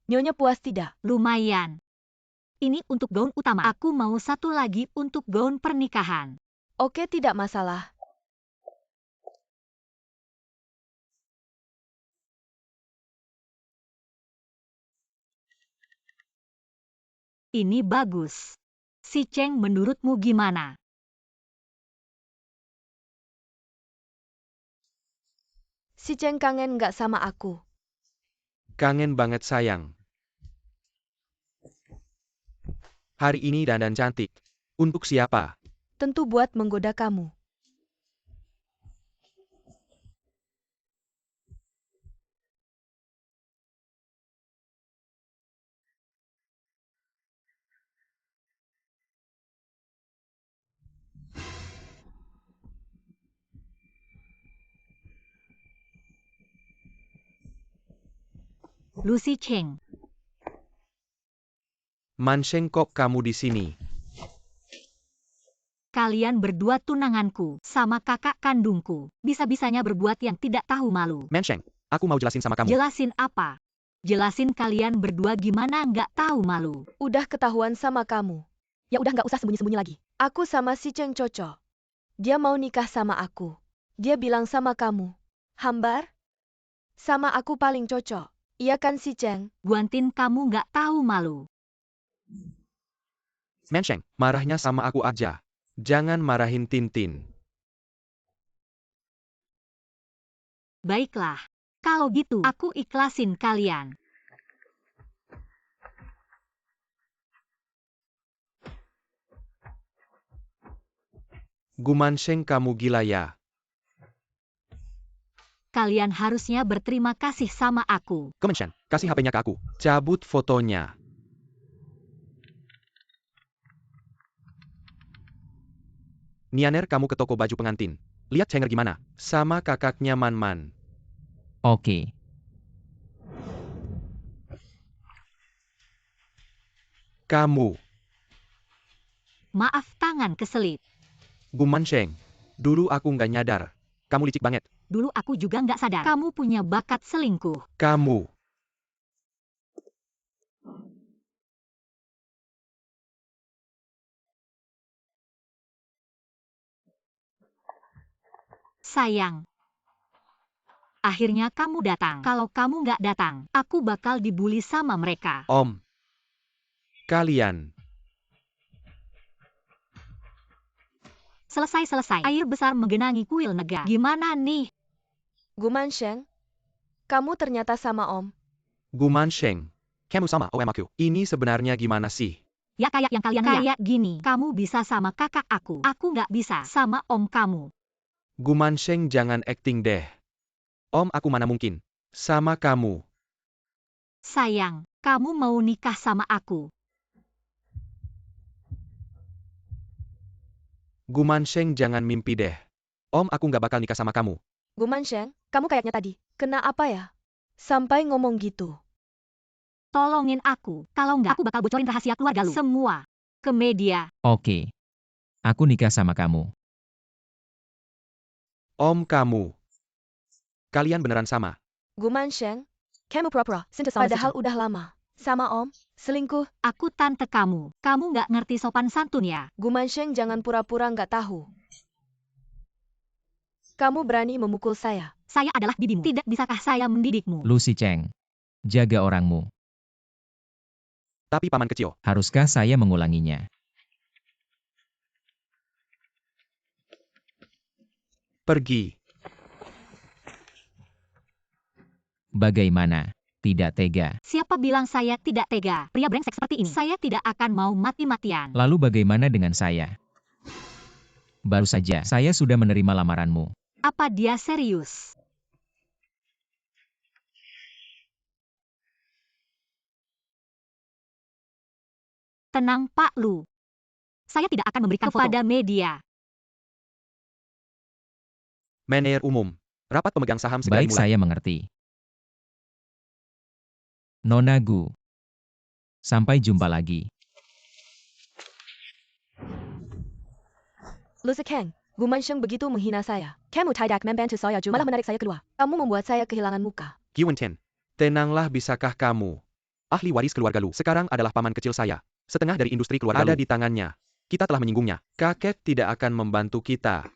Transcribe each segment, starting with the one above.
Nyonya puas tidak? Lumayan. Ini untuk gaun utama. Aku mau satu lagi untuk gaun pernikahan. Oke, tidak masalah. Ini bagus. Si Cheng menurutmu gimana? Si Cheng kangen nggak sama aku? Kangen banget sayang. Hari ini dandan cantik. Untuk siapa? Tentu buat menggoda kamu. Lucy Cheng. Mansheng, kok kamu di sini? Kalian berdua tunanganku sama kakak kandungku. Bisa-bisanya berbuat yang tidak tahu malu. Mansheng, aku mau jelasin sama kamu. Jelasin apa? Jelasin kalian berdua gimana nggak tahu malu. Udah ketahuan sama kamu. Ya udah nggak usah sembunyi-sembunyi lagi. Aku sama si Cheng cocok. Dia mau nikah sama aku. Dia bilang sama kamu. Hambar? Sama aku paling cocok. Iya kan si Cheng? Guantin, kamu nggak tahu malu. Mansheng, marahnya sama aku aja. Jangan marahin Tintin. Baiklah. Kalau gitu, aku ikhlasin kalian. Gumansheng, kamu gila ya? Kalian harusnya berterima kasih sama aku. Kemenchen, kasih HP-nya ke aku. Cabut fotonya. Nianer, kamu ke toko baju pengantin. Lihat Chenger gimana? Sama kakaknya Man-Man. Oke. Kamu. Maaf, tangan keselip. Gumansheng. Dulu aku nggak nyadar. Kamu licik banget. Dulu aku juga nggak sadar. Kamu punya bakat selingkuh. Kamu. Sayang. Akhirnya kamu datang. Kalau kamu nggak datang, aku bakal dibully sama mereka. Om. Kalian. Selesai. Air besar menggenangi kuil negara. Gimana nih? Gumansheng? Kamu ternyata sama Om. Gumansheng. Kamu sama OM aku. Ini sebenarnya gimana sih? Ya kayak yang kalian lihat. Kayak gini, kamu bisa sama kakak aku. Aku nggak bisa sama om kamu. Gumansheng, jangan acting deh. Om, aku mana mungkin. Sama kamu. Sayang, kamu mau nikah sama aku. Gumansheng, jangan mimpi deh. Om, aku nggak bakal nikah sama kamu. Gumansheng, kamu kayaknya tadi. Kena apa ya? Sampai ngomong gitu. Tolongin aku. Kalau nggak, aku bakal bocorin rahasia keluarga lu. Semua. Ke media. Oke. Aku nikah sama kamu. Om, kamu. Kalian beneran sama. Gumansheng, kamu pura-pura. Padahal udah lama. Sama Om, selingkuh. Aku tante kamu. Kamu nggak ngerti sopan santun ya? Gumansheng, jangan pura-pura nggak tahu. Kamu berani memukul saya. Saya adalah bibimu. Tidak bisakah saya mendidikmu? Lucy Cheng. Jaga orangmu. Tapi paman kecil. Haruskah saya mengulanginya? Pergi. Bagaimana? Tidak tega. Siapa bilang saya tidak tega? Pria brengsek seperti ini. Saya tidak akan mau mati-matian. Lalu bagaimana dengan saya? Baru saja saya sudah menerima lamaranmu. Apa dia serius? Tenang, Pak Lu. Saya tidak akan memberikan kepada media. Manajer umum. Rapat pemegang saham segera Baik, dimulai. saya mengerti. Nona Gu. Sampai jumpa lagi. Lucy Kang, Gumansheng begitu menghina saya. Kamu tidak membantu saya malah menarik saya keluar. Kamu membuat saya kehilangan muka. Giwenten. Tenanglah, bisakah kamu? ahli waris keluarga Lu. Sekarang adalah paman kecil saya. Setengah dari industri keluarga ada di tangannya. Kita telah menyinggungnya. Kakek tidak akan membantu kita.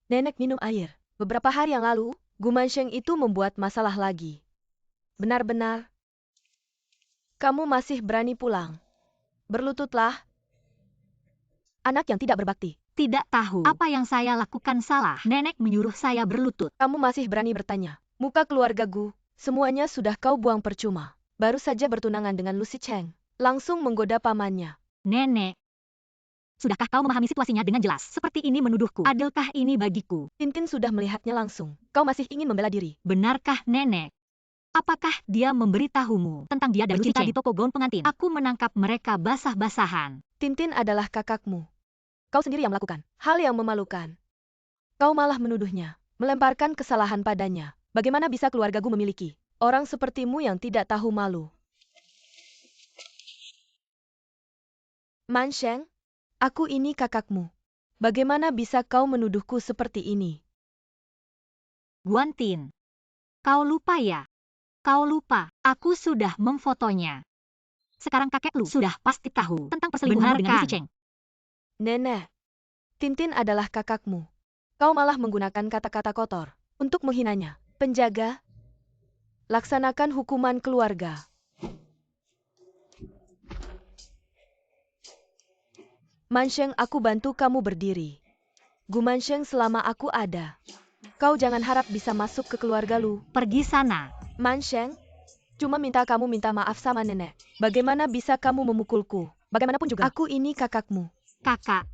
Nenek minum air. Beberapa hari yang lalu, Gu Mansheng itu membuat masalah lagi. Benar-benar. Kamu masih berani pulang. Berlututlah. Anak yang tidak berbakti. Tidak tahu apa yang saya lakukan salah. Nenek menyuruh saya berlutut. Kamu masih berani bertanya. Muka keluarga Gu, semuanya sudah kau buang percuma. Baru saja bertunangan dengan Lu Sicheng. Langsung menggoda pamannya. Nenek. Sudahkah kau memahami situasinya dengan jelas? Seperti ini menuduhku. Adilkah ini bagiku? Tintin sudah melihatnya langsung. Kau masih ingin membela diri. Benarkah nenek? Apakah dia memberitahumu tentang dia dan bercinta di toko gaun pengantin? Aku menangkap mereka basah-basahan. Tintin adalah kakakmu. Kau sendiri yang melakukan hal yang memalukan. Kau malah menuduhnya, melemparkan kesalahan padanya. Bagaimana bisa keluarga Gu memiliki orang sepertimu yang tidak tahu malu? Mansheng, aku ini kakakmu. Bagaimana bisa kau menuduhku seperti ini? Guantin, kau lupa ya? Kau lupa, aku sudah memfotonya. Sekarang kakek Lu sudah pasti tahu tentang perselingkuhan dengan Lu Sicheng. Nenek, Tintin adalah kakakmu. Kau malah menggunakan kata-kata kotor untuk menghinanya. Penjaga, laksanakan hukuman keluarga. Mansheng, aku bantu kamu berdiri. Gu Mansheng, selama aku ada, kau jangan harap bisa masuk ke keluarga Lu. Pergi sana. Mansheng, cuma minta kamu minta maaf sama nenek. Bagaimana bisa kamu memukulku? Bagaimanapun juga, aku ini kakakmu. Kakak,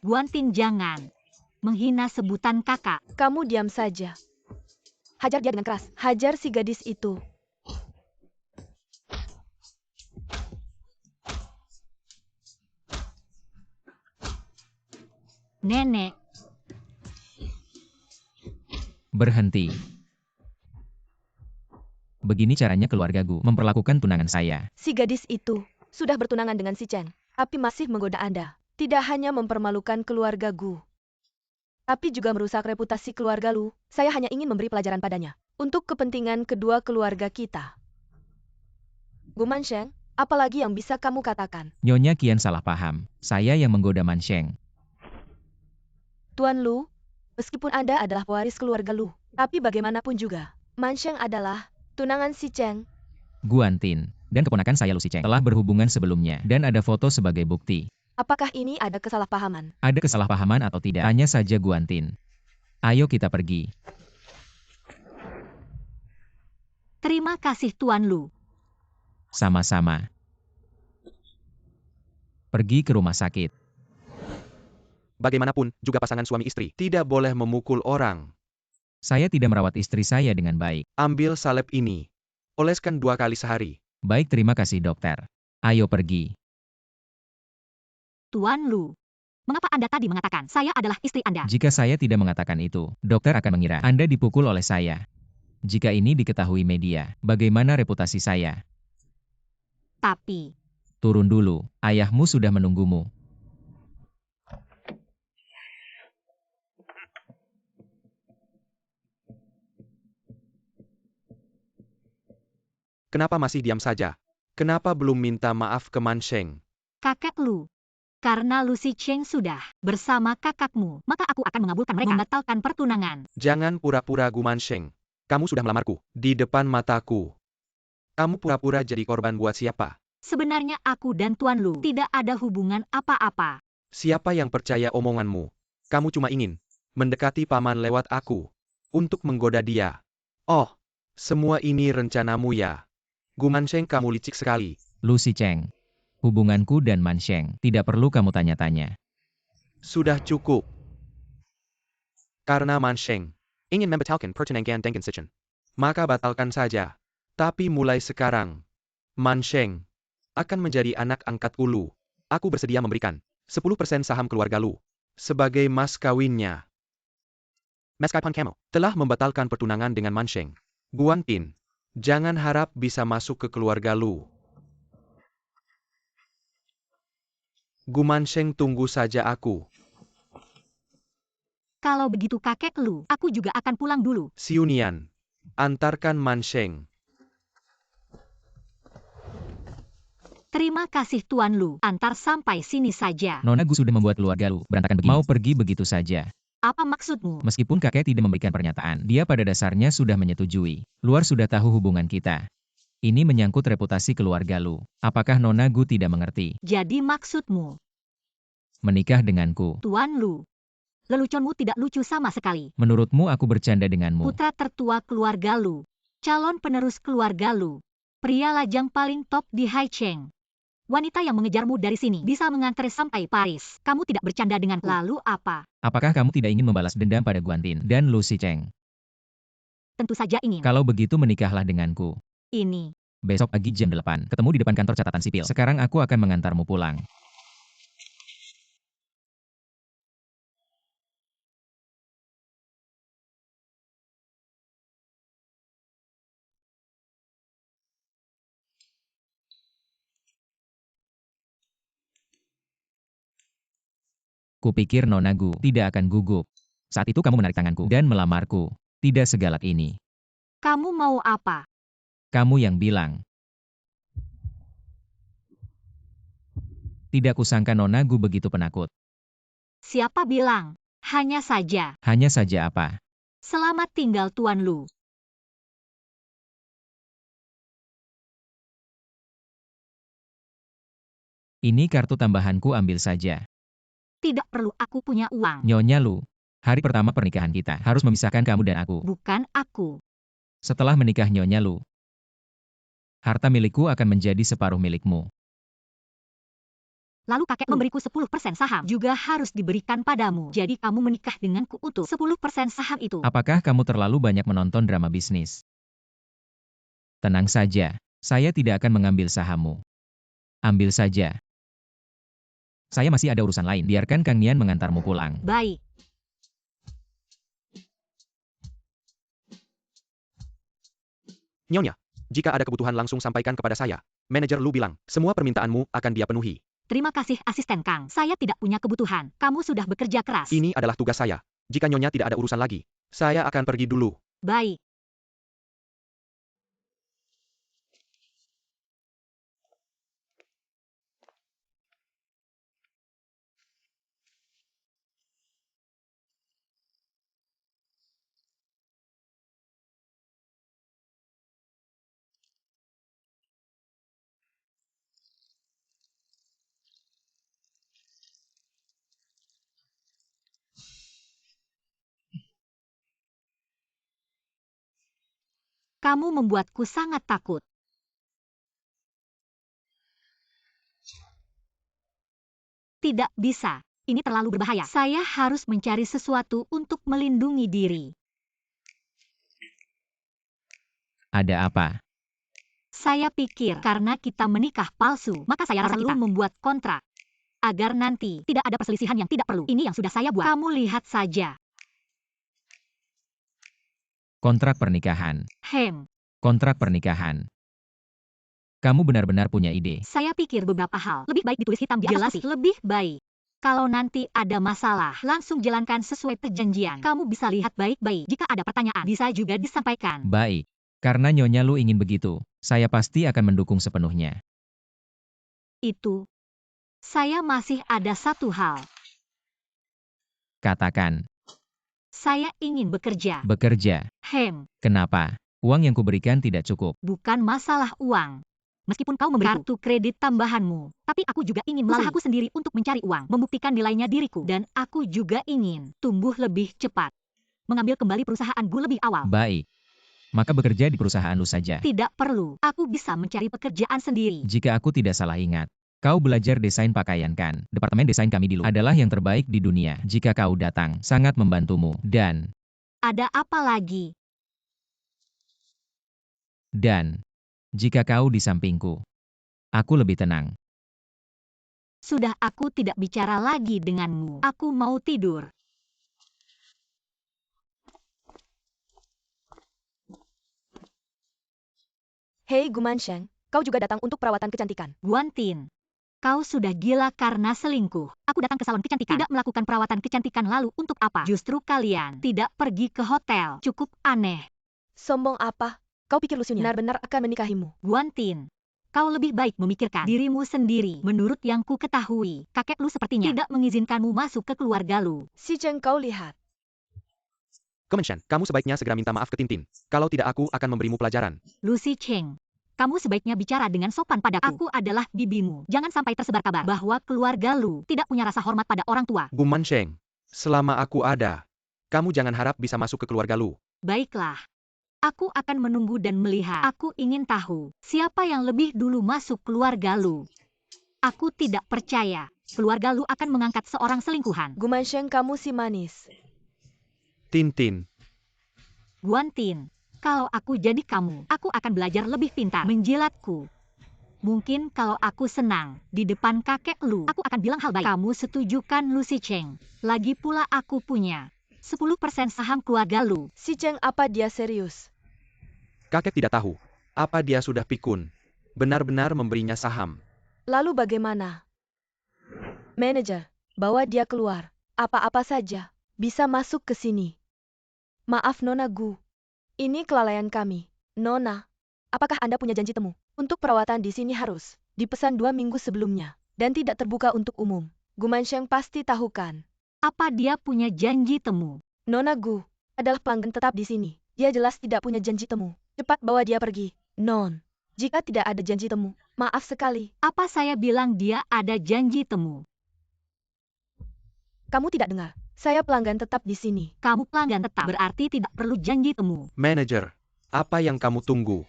Guantin jangan menghina sebutan kakak. Kamu diam saja. Hajar dia dengan keras. Hajar si gadis itu. Nenek, Berhenti. Begini caranya keluarga Gu memperlakukan tunangan saya. Si gadis itu sudah bertunangan dengan si Chen, tapi masih menggoda Anda. Tidak hanya mempermalukan keluarga Gu, tapi juga merusak reputasi keluarga Lu. Saya hanya ingin memberi pelajaran padanya. Untuk kepentingan kedua keluarga kita. Gu Mansheng, apalagi yang bisa kamu katakan? Nyonya kian salah paham. Saya yang menggoda Mansheng. Tuan Lu, meskipun Anda adalah pewaris keluarga Lu, tapi bagaimanapun juga, Mansheng adalah tunangan si Chen. Guantin dan keponakan saya Lu Sicheng telah berhubungan sebelumnya dan ada foto sebagai bukti. Apakah ini ada kesalahpahaman? Ada kesalahpahaman atau tidak? Tanya saja Guantin. Ayo kita pergi. terima kasih Tuan Lu. Sama-sama. Pergi ke rumah sakit. Bagaimanapun, juga pasangan suami istri tidak boleh memukul orang. Saya tidak merawat istri saya dengan baik. Ambil salep ini. Oleskan 2 kali sehari. Baik, terima kasih dokter. Ayo pergi. Tuan Lu, mengapa Anda tadi mengatakan saya adalah istri Anda? Jika saya tidak mengatakan itu, dokter akan mengira Anda dipukul oleh saya. Jika ini diketahui media, bagaimana reputasi saya? Tapi, Turun dulu, ayahmu sudah menunggumu. Kenapa masih diam saja? Kenapa belum minta maaf ke Mansheng? kakek Lu, karena Lu Sicheng sudah bersama kakakmu, maka aku akan mengabulkan mereka membatalkan pertunangan. Jangan pura-pura Gu Mansheng. Kamu sudah melamarku, di depan mataku. Kamu pura-pura jadi korban buat siapa? Sebenarnya aku dan Tuan Lu tidak ada hubungan apa-apa. Siapa yang percaya omonganmu? Kamu cuma ingin mendekati paman lewat aku, untuk menggoda dia. Oh, semua ini rencanamu ya? Gu Mansheng, kamu licik sekali. Lu Sicheng. Hubunganku dan Mansheng tidak perlu kamu tanya-tanya. Sudah cukup. Karena Mansheng ingin membatalkan pertunangan dengan Sicheng, maka batalkan saja. Tapi mulai sekarang, Mansheng akan menjadi anak angkat Lu. Aku bersedia memberikan 10% saham keluarga Lu sebagai mas kawinnya. Meskipun kamu telah membatalkan pertunangan dengan Mansheng, Guantin, jangan harap bisa masuk ke keluarga Lu. Gu Mansheng, tunggu saja aku. Kalau begitu kakek Lu, aku juga akan pulang dulu. Siunian, antarkan Mansheng. Terima kasih Tuan Lu. Antar sampai sini saja. Nona Gu sudah membuat keluarga Lu berantakan begini. Mau pergi begitu saja. Apa maksudmu? Meskipun kakek tidak memberikan pernyataan, dia pada dasarnya sudah menyetujui. Luar sudah tahu hubungan kita. Ini menyangkut reputasi keluarga Lu. Apakah Nona Gu tidak mengerti? Jadi maksudmu? Menikah denganku. Tuan Lu. Leluconmu tidak lucu sama sekali. Menurutmu aku bercanda denganmu? Putra tertua keluarga Lu. Calon penerus keluarga Lu. Pria lajang paling top di Haicheng. Wanita yang mengejarmu dari sini bisa mengantar sampai Paris. Kamu tidak bercanda denganku. Lalu apa? Apakah kamu tidak ingin membalas dendam pada Guantin dan Lu Sicheng? Tentu saja ingin. Kalau begitu menikahlah denganku. Ini. Besok pagi jam 8, ketemu di depan kantor catatan sipil. Sekarang aku akan mengantarmu pulang. Kupikir Nona Gu tidak akan gugup. Saat itu kamu menarik tanganku dan melamarku. Tidak segalak ini. Kamu mau apa? Kamu yang bilang. Tidak kusangka Nona Gu begitu penakut. Siapa bilang? Hanya saja. Hanya saja apa? Selamat tinggal Tuan Lu. Ini kartu tambahanku, ambil saja. Tidak perlu, aku punya uang. Nyonya Lu, hari pertama pernikahan kita harus memisahkan kamu dan aku. Bukan aku. Setelah menikah Nyonya Lu, harta milikku akan menjadi separuh milikmu. Lalu kakek memberiku 10% saham juga harus diberikan padamu. Jadi kamu menikah denganku untuk 10% saham itu. Apakah kamu terlalu banyak menonton drama bisnis? Tenang saja, saya tidak akan mengambil sahammu. Ambil saja. Saya masih ada urusan lain. Biarkan Kang Nian mengantarmu pulang. Baik. Nyonya, jika ada kebutuhan langsung sampaikan kepada saya. Manajer Lu bilang, semua permintaanmu akan dia penuhi. Terima kasih Asisten Kang. Saya tidak punya kebutuhan. Kamu sudah bekerja keras. Ini adalah tugas saya. Jika Nyonya tidak ada urusan lagi, saya akan pergi dulu. Baik. Kamu membuatku sangat takut. Tidak bisa. Ini terlalu berbahaya. Saya harus mencari sesuatu untuk melindungi diri. Ada apa? Saya pikir karena kita menikah palsu, maka saya perlu membuat kontrak. Agar nanti tidak ada perselisihan yang tidak perlu. Ini yang sudah saya buat. Kamu lihat saja. Kontrak pernikahan. Kontrak pernikahan. Kamu benar-benar punya ide. Saya pikir beberapa hal lebih baik ditulis hitam di atas putih. Lebih baik. Kalau nanti ada masalah, langsung jalankan sesuai perjanjian. Kamu bisa lihat baik-baik. Jika ada pertanyaan, bisa juga disampaikan. Baik. Karena Nyonya Lu ingin begitu, saya pasti akan mendukung sepenuhnya. Itu. Saya masih ada satu hal. Katakan. Saya ingin bekerja. Bekerja. Kenapa? Uang yang kuberikan tidak cukup. Bukan masalah uang. Meskipun kau memberi kartu kredit tambahanmu, tapi aku juga ingin usahaku sendiri untuk mencari uang, membuktikan nilainya diriku, dan aku juga ingin tumbuh lebih cepat. Mengambil kembali perusahaanku lebih awal. Baik. Maka bekerja di perusahaan Lu saja. Tidak perlu. Aku bisa mencari pekerjaan sendiri. Jika aku tidak salah ingat, kau belajar desain pakaian kan? Departemen desain kami di Lu adalah yang terbaik di dunia. Jika kau datang, sangat membantumu. Ada apa lagi? Dan, jika kau di sampingku, aku lebih tenang. Sudah, aku tidak bicara lagi denganmu. Aku mau tidur. Hei Gumansheng, kau juga datang untuk perawatan kecantikan. Guantin, kau sudah gila karena selingkuh. Aku datang ke salon kecantikan, tidak melakukan perawatan kecantikan, lalu untuk apa? Justru kalian tidak pergi ke hotel. Cukup aneh. Sombong apa? Kau pikir Lusunya benar-benar akan menikahimu? Guantin, Kau lebih baik memikirkan dirimu sendiri. Menurut yang ku ketahui, kakek Lu sepertinya tidak mengizinkanmu masuk ke keluarga Lu. Si Cheng, kau lihat. Gumenshen, kamu sebaiknya segera minta maaf ke Tintin. Kalau tidak aku akan memberimu pelajaran. Lu Si Cheng, kamu sebaiknya bicara dengan sopan padaku. Aku adalah bibimu. Jangan sampai tersebar kabar bahwa keluarga Lu tidak punya rasa hormat pada orang tua. Gumenshen, selama aku ada, kamu jangan harap bisa masuk ke keluarga Lu. Baiklah. Aku akan menunggu dan melihat. Aku ingin tahu siapa yang lebih dulu masuk keluarga Lu. Aku tidak percaya keluarga Lu akan mengangkat seorang selingkuhan. Gumenshen, kamu si manis. Tintin, Guantin, kalau aku jadi kamu, aku akan belajar lebih pintar menjilatku. Mungkin kalau aku senang di depan kakek Lu, aku akan bilang hal baik. Kamu setuju kan, Lu Si Cheng? Lagi pula aku punya 10% saham keluarga Lu. Si Cheng, apa dia serius? kakek tidak tahu. Apa dia sudah pikun? Benar-benar memberinya saham. Lalu bagaimana? Manajer, bawa dia keluar. Apa-apa saja bisa masuk ke sini. Maaf Nona Gu. Ini kelalaian kami. Nona, apakah Anda punya janji temu? Untuk perawatan di sini harus dipesan 2 minggu sebelumnya dan tidak terbuka untuk umum. Gumenshen pasti tahu kan? Apa dia punya janji temu? Nona Gu adalah pelanggan tetap di sini. Dia jelas tidak punya janji temu. Cepat bawa dia pergi. Non, jika tidak ada janji temu, maaf sekali. Apa saya bilang dia ada janji temu? Kamu tidak dengar. Saya pelanggan tetap di sini. Kamu pelanggan tetap, berarti tidak perlu janji temu. Manajer, apa yang kamu tunggu?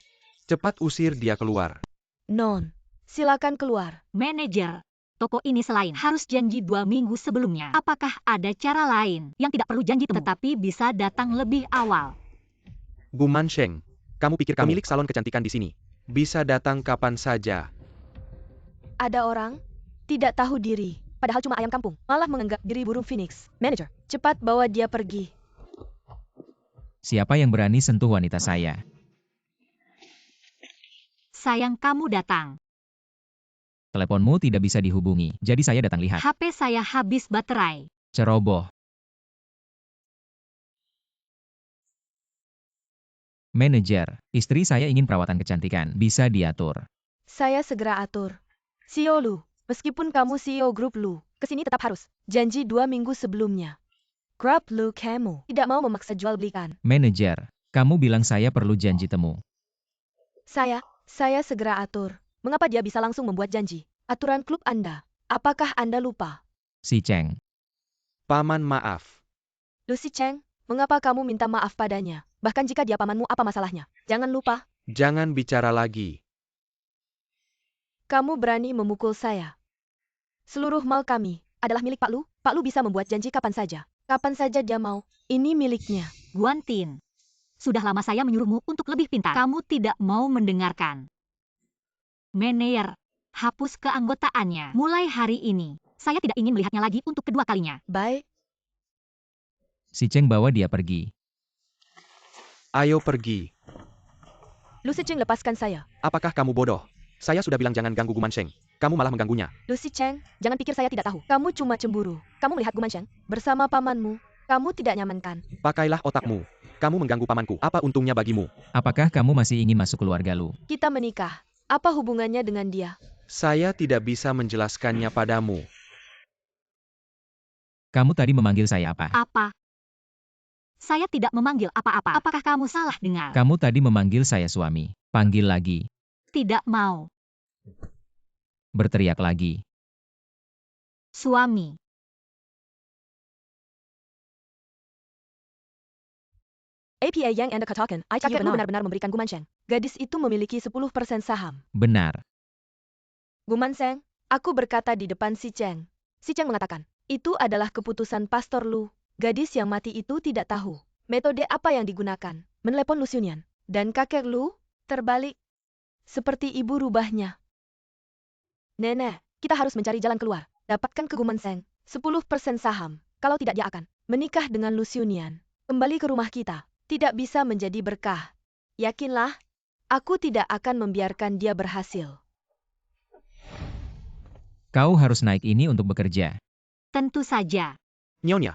Cepat usir dia keluar. Non, silakan keluar. Manajer, toko ini selain harus janji 2 minggu sebelumnya, apakah ada cara lain yang tidak perlu janji temu tetapi bisa datang lebih awal? Gumenshen, kamu pikir kamu milik salon kecantikan di sini? Bisa datang kapan saja. Ada orang tidak tahu diri, padahal cuma ayam kampung, malah menganggap diri burung phoenix. Manajer, cepat bawa dia pergi. Siapa yang berani sentuh wanita saya? Sayang kamu datang. Teleponmu tidak bisa dihubungi, jadi saya datang lihat. HP saya habis baterai. Ceroboh. Manajer, istri saya ingin perawatan kecantikan, bisa diatur. Saya segera atur. CEO Lu, meskipun kamu CEO grup Lu, kesini tetap harus janji 2 minggu sebelumnya. Grup Lu kamu tidak mau memaksa jual belikan. Manajer, kamu bilang saya perlu janji temu. Saya segera atur. Mengapa dia bisa langsung membuat janji? Aturan klub Anda. Apakah Anda lupa? Si Cheng, Paman maaf. Lucy Cheng, mengapa kamu minta maaf padanya? Bahkan jika dia pamanmu, apa masalahnya? Jangan lupa, Jangan bicara lagi. kamu berani memukul saya. Seluruh mal kami adalah milik Pak Lu. Pak Lu bisa membuat janji kapan saja. Kapan saja dia mau. Ini miliknya. Guantin, sudah lama saya menyuruhmu untuk lebih pintar. Kamu tidak mau mendengarkan. Manajer, hapus keanggotaannya. Mulai hari ini, saya tidak ingin melihatnya lagi untuk kedua kalinya. Baik, si Cheng bawa dia pergi. Ayo pergi. Lucy Cheng, lepaskan saya. Apakah kamu bodoh? Saya sudah bilang jangan ganggu Gumenshen. Kamu malah mengganggunya. Lucy Cheng, jangan pikir saya tidak tahu. Kamu cuma cemburu. Kamu melihat Gumenshen bersama pamanmu. Kamu tidak nyaman kan? Pakailah otakmu. Kamu mengganggu pamanku. Apa untungnya bagimu? Apakah kamu masih ingin masuk keluarga Lu? Kita menikah. Apa hubungannya dengan dia? Saya tidak bisa menjelaskannya padamu. Kamu tadi memanggil saya apa? Apa? Saya tidak memanggil apa-apa. Apakah kamu salah dengar? Kamu tadi memanggil saya suami. Panggil lagi. Tidak mau. Berteriak lagi. Suami. APA Yang Anda katakan, kakek Lu benar-benar memberikan Gumenshen. Gadis itu memiliki 10% saham. Benar. Gumenshen, aku berkata di depan si Cheng. Si Cheng mengatakan, itu adalah keputusan Pastor Lu. Gadis yang mati itu tidak tahu metode apa yang digunakan. Menelepon Lu Xiunian. Dan kakek Lu terbalik. Seperti ibu rubahnya. Nenek, kita harus mencari jalan keluar. Dapatkan ke Gumenshen 10% saham. Kalau tidak dia akan menikah dengan Lu Xiunian. Kembali ke rumah kita. Tidak bisa menjadi berkah. Yakinlah, aku tidak akan membiarkan dia berhasil. Kau harus naik ini untuk bekerja. Tentu saja. Nyonya,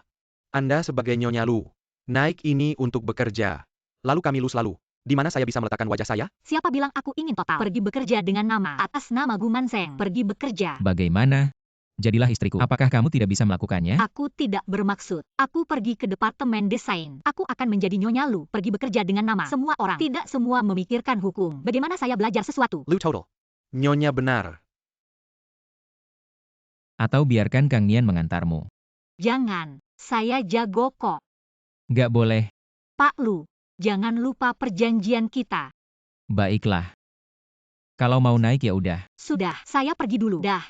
Anda sebagai Nyonya Lu, naik ini untuk bekerja. Lalu kami Lu selalu Di mana saya bisa meletakkan wajah saya? Siapa bilang aku ingin total pergi bekerja dengan nama atas nama Gu Manseng? Pergi bekerja. Bagaimana? Jadilah istriku. Apakah kamu tidak bisa melakukannya? Aku tidak bermaksud. Aku pergi ke departemen desain. Aku akan menjadi Nyonya Lu. Pergi bekerja dengan nama semua orang. Tidak semua memikirkan hukum. Bagaimana saya belajar sesuatu? Lu total. Nyonya benar. Atau biarkan Kang Nian mengantarmu. Jangan. Saya jago kok. Gak boleh. Pak Lu, jangan lupa perjanjian kita. Baiklah. Kalau mau naik ya udah. Sudah, saya pergi dulu. Dah.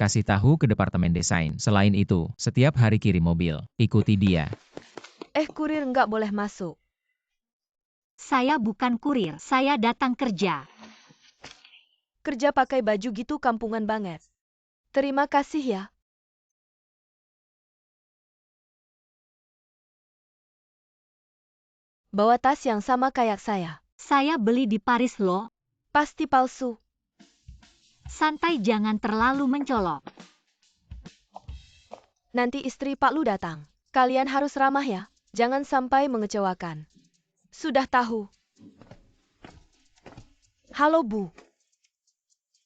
Kasih tahu ke departemen desain. Selain itu, setiap hari kirim mobil. Ikuti dia. Kurir nggak boleh masuk. Saya bukan kurir. Saya datang kerja. Kerja pakai baju gitu kampungan banget. Terima kasih ya. Bawa tas yang sama kayak saya. Saya beli di Paris loh. Pasti palsu. Santai, jangan terlalu mencolok. Nanti istri Pak Lu datang. Kalian harus ramah ya. Jangan sampai mengecewakan. Sudah tahu. Halo Bu.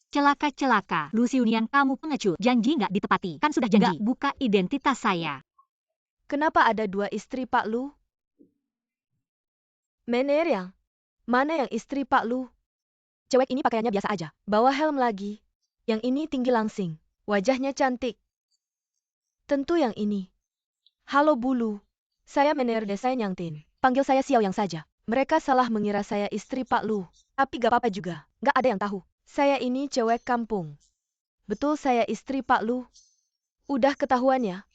Celaka-celaka. Lu Xiunian, kamu pengecut. Janji nggak ditepati. Kan sudah janji. Nggak buka identitas saya. Kenapa ada dua istri Pak Lu? Mener yang? Mana yang istri Pak Lu? Cewek ini pakaiannya biasa aja. Bawa helm lagi. Yang ini tinggi langsing. Wajahnya cantik. Tentu yang ini. Halo Bulu. Saya Mener desain Yang Tin. Panggil saya Xiao Yang saja. Mereka salah mengira saya istri Pak Lu. Tapi gak apa-apa juga. Gak ada yang tahu. Saya ini cewek kampung. Betul saya istri Pak Lu. Udah ketahuan ya.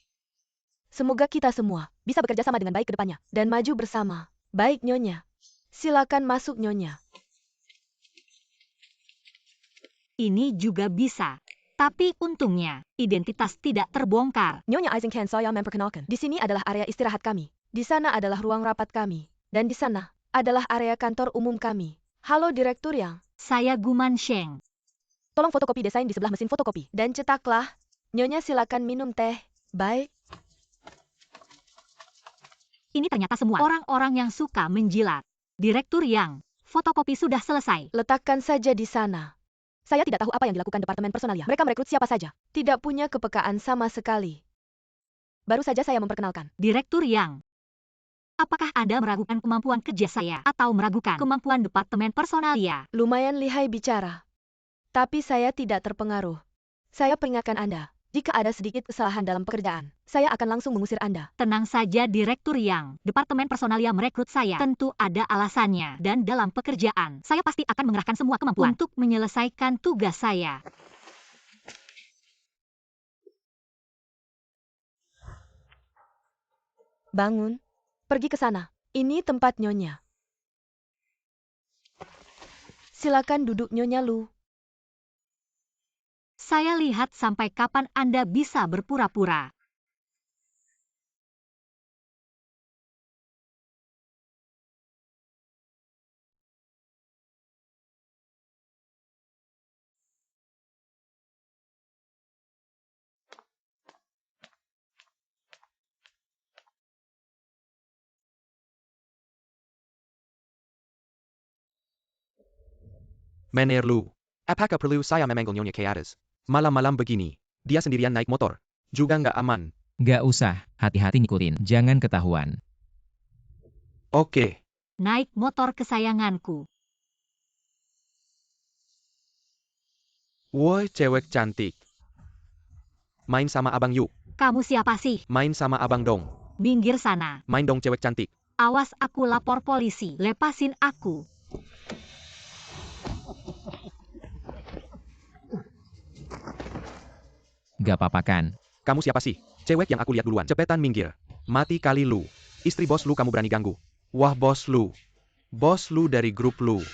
Semoga kita semua bisa bekerja sama dengan baik ke depannya. Dan maju bersama. Baik Nyonya. Silakan masuk Nyonya. Ini juga bisa. Tapi untungnya, identitas tidak terbongkar. Nyonya Eisenkan saya memperkenalkan. Di sini adalah area istirahat kami. Di sana adalah ruang rapat kami. Dan di sana adalah area kantor umum kami. Halo Direktur Yang. Saya Gu Mansheng. Tolong fotokopi desain di sebelah mesin fotokopi. Dan cetaklah. Nyonya silakan minum teh. Baik. Ini ternyata semua orang-orang yang suka menjilat. Direktur Yang, fotokopi sudah selesai. Letakkan saja di sana. Saya tidak tahu apa yang dilakukan Departemen Personalia. Mereka merekrut siapa saja. Tidak punya kepekaan sama sekali. Baru saja saya memperkenalkan. Direktur Yang, apakah Anda meragukan kemampuan kerja saya atau meragukan kemampuan Departemen Personalia? Lumayan lihai bicara. Tapi saya tidak terpengaruh. Saya peringatkan Anda. Jika ada sedikit kesalahan dalam pekerjaan, saya akan langsung mengusir Anda. Tenang saja Direktur Yang, Departemen Personalia merekrut saya. Tentu ada alasannya. Dan dalam pekerjaan, saya pasti akan mengerahkan semua kemampuan untuk menyelesaikan tugas saya. Bangun. Pergi ke sana. Ini tempat Nyonya. Silakan duduk Nyonya Lu. Saya lihat sampai kapan Anda bisa berpura-pura. Mener Lu. Apakah perlu saya memanggil Nyonya ke atas? Malam-malam begini. Dia sendirian naik motor. Juga nggak aman. Gak usah, hati-hati ngikutin. Jangan ketahuan. Oke. Naik motor kesayanganku. Woi cewek cantik. Main sama abang yuk. Kamu siapa sih? Main sama abang dong. Minggir sana. Main dong cewek cantik. Awas aku lapor polisi. Lepasin aku. Gak apa-apa kan? Kamu siapa sih? Cewek yang aku lihat duluan. Cepetan minggir. Mati kali lu. Istri bos lu kamu berani ganggu. Wah bos lu. Bos lu dari grup lu.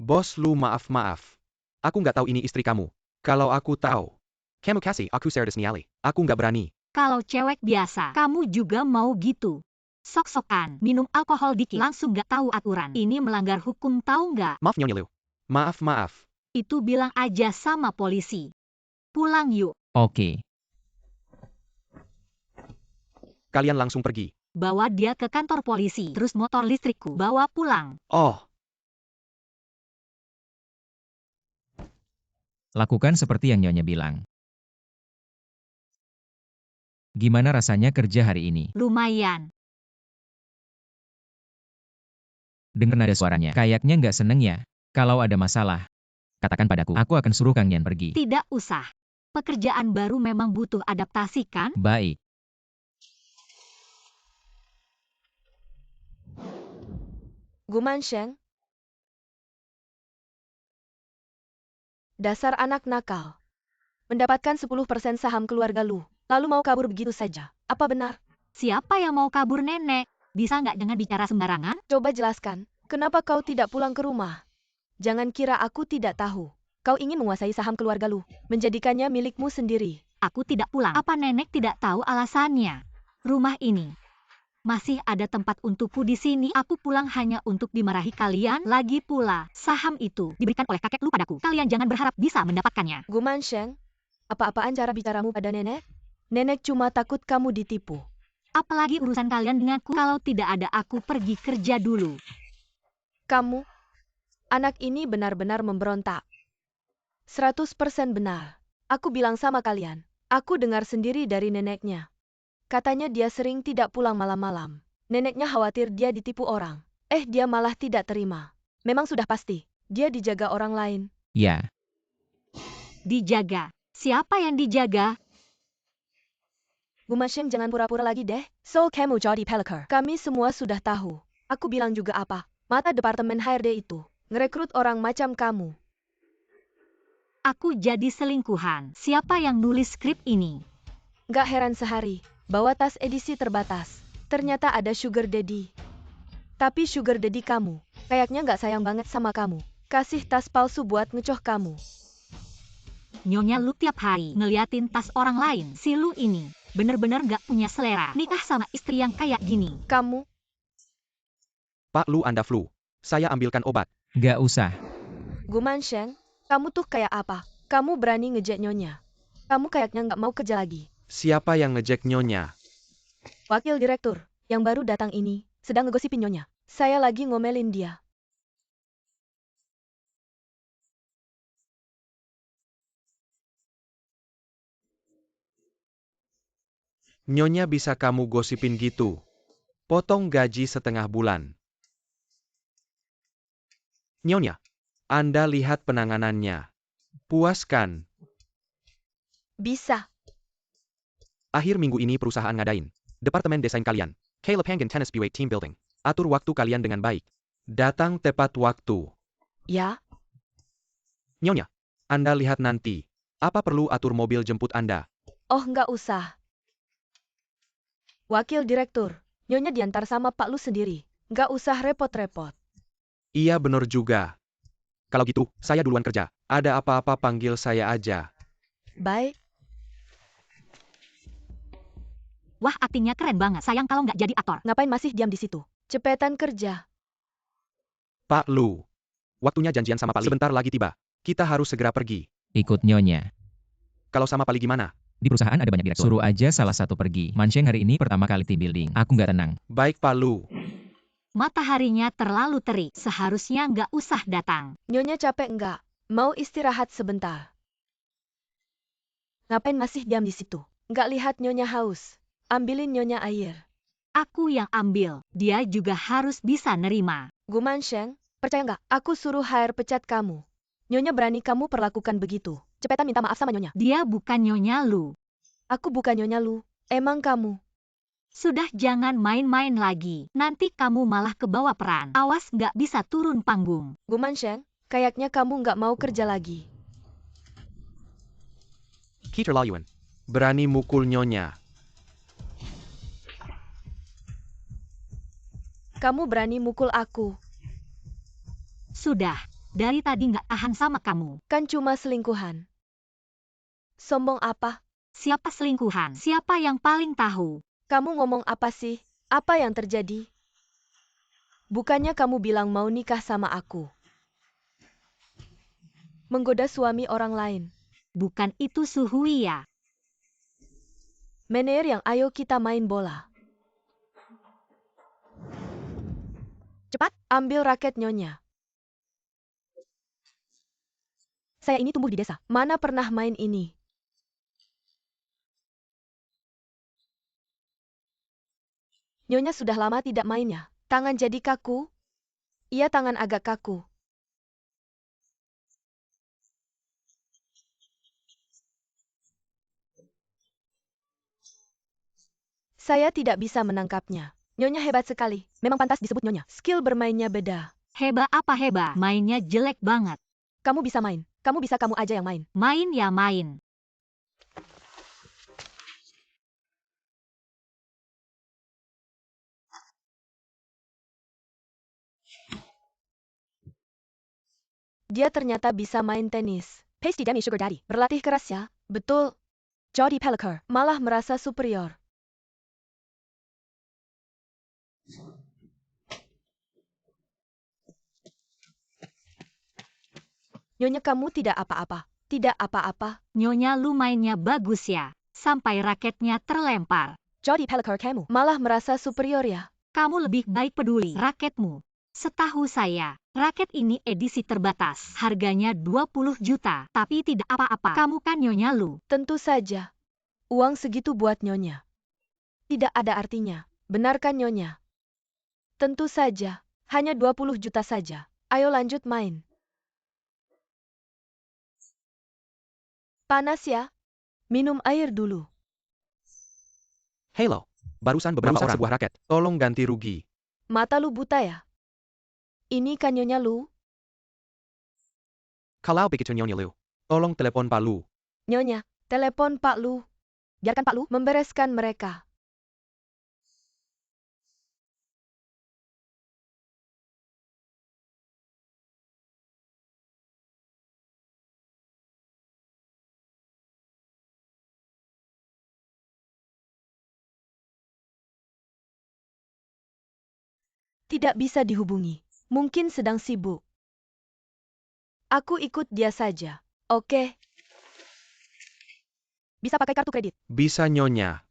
Bos lu maaf. Aku nggak tahu ini istri kamu. Kalau aku tahu. Kamu kasih aku serdes nyali. Aku nggak berani. Kalau cewek biasa, kamu juga mau gitu. Sok-sokan, minum alkohol dikit, langsung gak tahu aturan. Ini melanggar hukum tahu nggak? Maaf Nyonya Lu. Maaf. Itu bilang aja sama polisi. Pulang yuk. Oke. Kalian langsung pergi. bawa dia ke kantor polisi. Terus motor listrikku bawa pulang. Oh, Lakukan seperti yang Nyonya bilang. Gimana rasanya kerja hari ini? Lumayan. Dengar nada suaranya. Kayaknya nggak seneng ya. Kalau ada masalah, katakan padaku. Aku akan suruh Kang Yan pergi. Tidak usah. Pekerjaan baru memang butuh adaptasi kan? Baik. Gu Mansheng. Dasar anak nakal. Mendapatkan 10% saham keluarga Lu, lalu mau kabur begitu saja. Apa benar? Siapa yang mau kabur nenek? Bisa nggak jangan bicara sembarangan? Coba jelaskan, kenapa kau tidak pulang ke rumah? Jangan kira aku tidak tahu. Kau ingin menguasai saham keluarga Lu, menjadikannya milikmu sendiri. Aku tidak pulang. Apa nenek tidak tahu alasannya? Rumah ini masih ada tempat untukku di sini. Aku pulang hanya untuk dimarahi kalian. Lagi pula, saham itu diberikan oleh kakek Lu padaku. Kalian jangan berharap bisa mendapatkannya. Gu Mansheng, apa-apaan cara bicaramu pada nenek? Nenek cuma takut kamu ditipu. Apalagi urusan kalian denganku. Kalau tidak ada aku pergi kerja dulu. Kamu, anak ini benar-benar memberontak. 100% benar. Aku bilang sama kalian, aku dengar sendiri dari neneknya. Katanya dia sering tidak pulang malam-malam. Neneknya khawatir dia ditipu orang. Dia malah tidak terima. Memang sudah pasti, dia dijaga orang lain. Ya, Dijaga. Siapa yang dijaga? Gu Mansheng jangan pura-pura lagi deh. So kamu jadi pelakor. Kami semua sudah tahu. Aku bilang juga apa, mata departemen HRD itu, ngerekrut orang macam kamu. Aku jadi selingkuhan. Siapa yang nulis skrip ini? Gak heran sehari, bawa tas edisi terbatas. Ternyata ada sugar daddy. Tapi sugar daddy kamu, kayaknya gak sayang banget sama kamu. Kasih tas palsu buat ngecoh kamu. Nyonya Lu tiap hari ngeliatin tas orang lain. Si Lu ini bener-bener gak punya selera. Nikah sama istri yang kayak gini. Kamu, Pak Lu Anda flu. Saya ambilkan obat. nggak usah. Gu Mansheng, kamu tuh kayak apa? Kamu berani ngejek nyonya. Kamu kayaknya gak mau kerja lagi. Siapa yang ngejek Nyonya? Wakil direktur, yang baru datang ini, sedang ngegosipin nyonya. Saya lagi ngomelin dia. Nyonya bisa kamu gosipin gitu. Potong gaji setengah bulan. Nyonya, Anda lihat penanganannya. Puas kan? Bisa. Akhir minggu ini perusahaan ngadain departemen desain kalian. Caleb Hangen Tennis Buick Team Building. Atur waktu kalian dengan baik. Datang tepat waktu. Ya, Nyonya, Anda lihat nanti. Apa perlu atur mobil jemput Anda? oh nggak usah. Wakil direktur, nyonya diantar sama Pak Lu sendiri. Nggak usah repot-repot. Iya bener juga. Kalau gitu, saya duluan kerja. Ada apa-apa panggil saya aja. Baik. Wah, aktingnya keren banget. Sayang kalau nggak jadi aktor. Ngapain masih diam di situ? Cepetan kerja. Pak Lu. Waktunya janjian sama Pak Li. Sebentar lagi tiba. Kita harus segera pergi. Ikut Nyonya. Kalau sama Pak Li gimana? Di perusahaan ada banyak direktur. Suruh aja salah satu pergi. Mansheng hari ini pertama kali team building. Aku nggak tenang. Baik Pak Lu. Mataharinya terlalu terik. Seharusnya nggak usah datang. Nyonya capek nggak? Mau istirahat sebentar. Ngapain masih diam di situ? Nggak lihat nyonya haus. Ambilin nyonya air. Aku yang ambil. Dia juga harus bisa nerima. Gu Mansheng, percaya nggak? Aku suruh HR pecat kamu. Nyonya berani kamu perlakukan begitu. Cepetan minta maaf sama nyonya. Dia bukan Nyonya Lu. Aku bukan nyonya Lu. Emang kamu. Sudah jangan main-main lagi. Nanti kamu malah kebawa peran. Awas nggak bisa turun panggung. Gu Mansheng, kayaknya kamu nggak mau kerja lagi. Keter Layuan. Berani mukul Nyonya. Kamu berani mukul aku. Sudah. Dari tadi nggak tahan sama kamu. Kan cuma selingkuhan. Sombong apa? Siapa selingkuhan? Siapa yang paling tahu? Kamu ngomong apa sih? Apa yang terjadi? Bukannya kamu bilang mau nikah sama aku. Menggoda suami orang lain. Bukan itu Suhui ya? Mener yang ayo kita main bola. Cepat, ambil raket Nyonya. Saya ini tumbuh di desa. Mana pernah main ini? Nyonya sudah lama tidak mainnya. Tangan jadi kaku? Iya, tangan agak kaku. Saya tidak bisa menangkapnya. Nyonya hebat sekali. Memang pantas disebut Nyonya. Skill bermainnya beda. Heba apa heba? Mainnya jelek banget. Kamu bisa main. Kamu bisa, kamu aja yang main. Main ya main. Dia ternyata bisa main tenis. Pasty Demi Sugar Daddy. Berlatih keras ya? Betul. Jody Pellicer malah merasa superior. Nyonya, kamu tidak apa-apa. Tidak apa-apa. Nyonya Lu mainnya bagus ya. Sampai raketnya terlempar. Jody Pellicer, kamu malah merasa superior ya? Kamu lebih baik peduli raketmu. Setahu saya, raket ini edisi terbatas. Harganya 20 juta. Tapi tidak apa-apa. Kamu kan Nyonya Lu. Tentu saja. Uang segitu buat Nyonya tidak ada artinya. Benar kan Nyonya? Tentu saja. Hanya 20 juta saja. Ayo lanjut main. Panas ya? Minum air dulu. Halo. Barusan beberapa orang sebuah raket. Tolong ganti rugi. Mata lu buta ya? Ini kan Nyonya Lu? Kalau begitu Nyonya Lu, tolong telepon Pak Lu. Nyonya, telepon Pak Lu. Biarkan Pak Lu membereskan mereka. Tidak bisa dihubungi. Mungkin sedang sibuk. Aku ikut dia saja. Oke. Bisa pakai kartu kredit. Bisa Nyonya.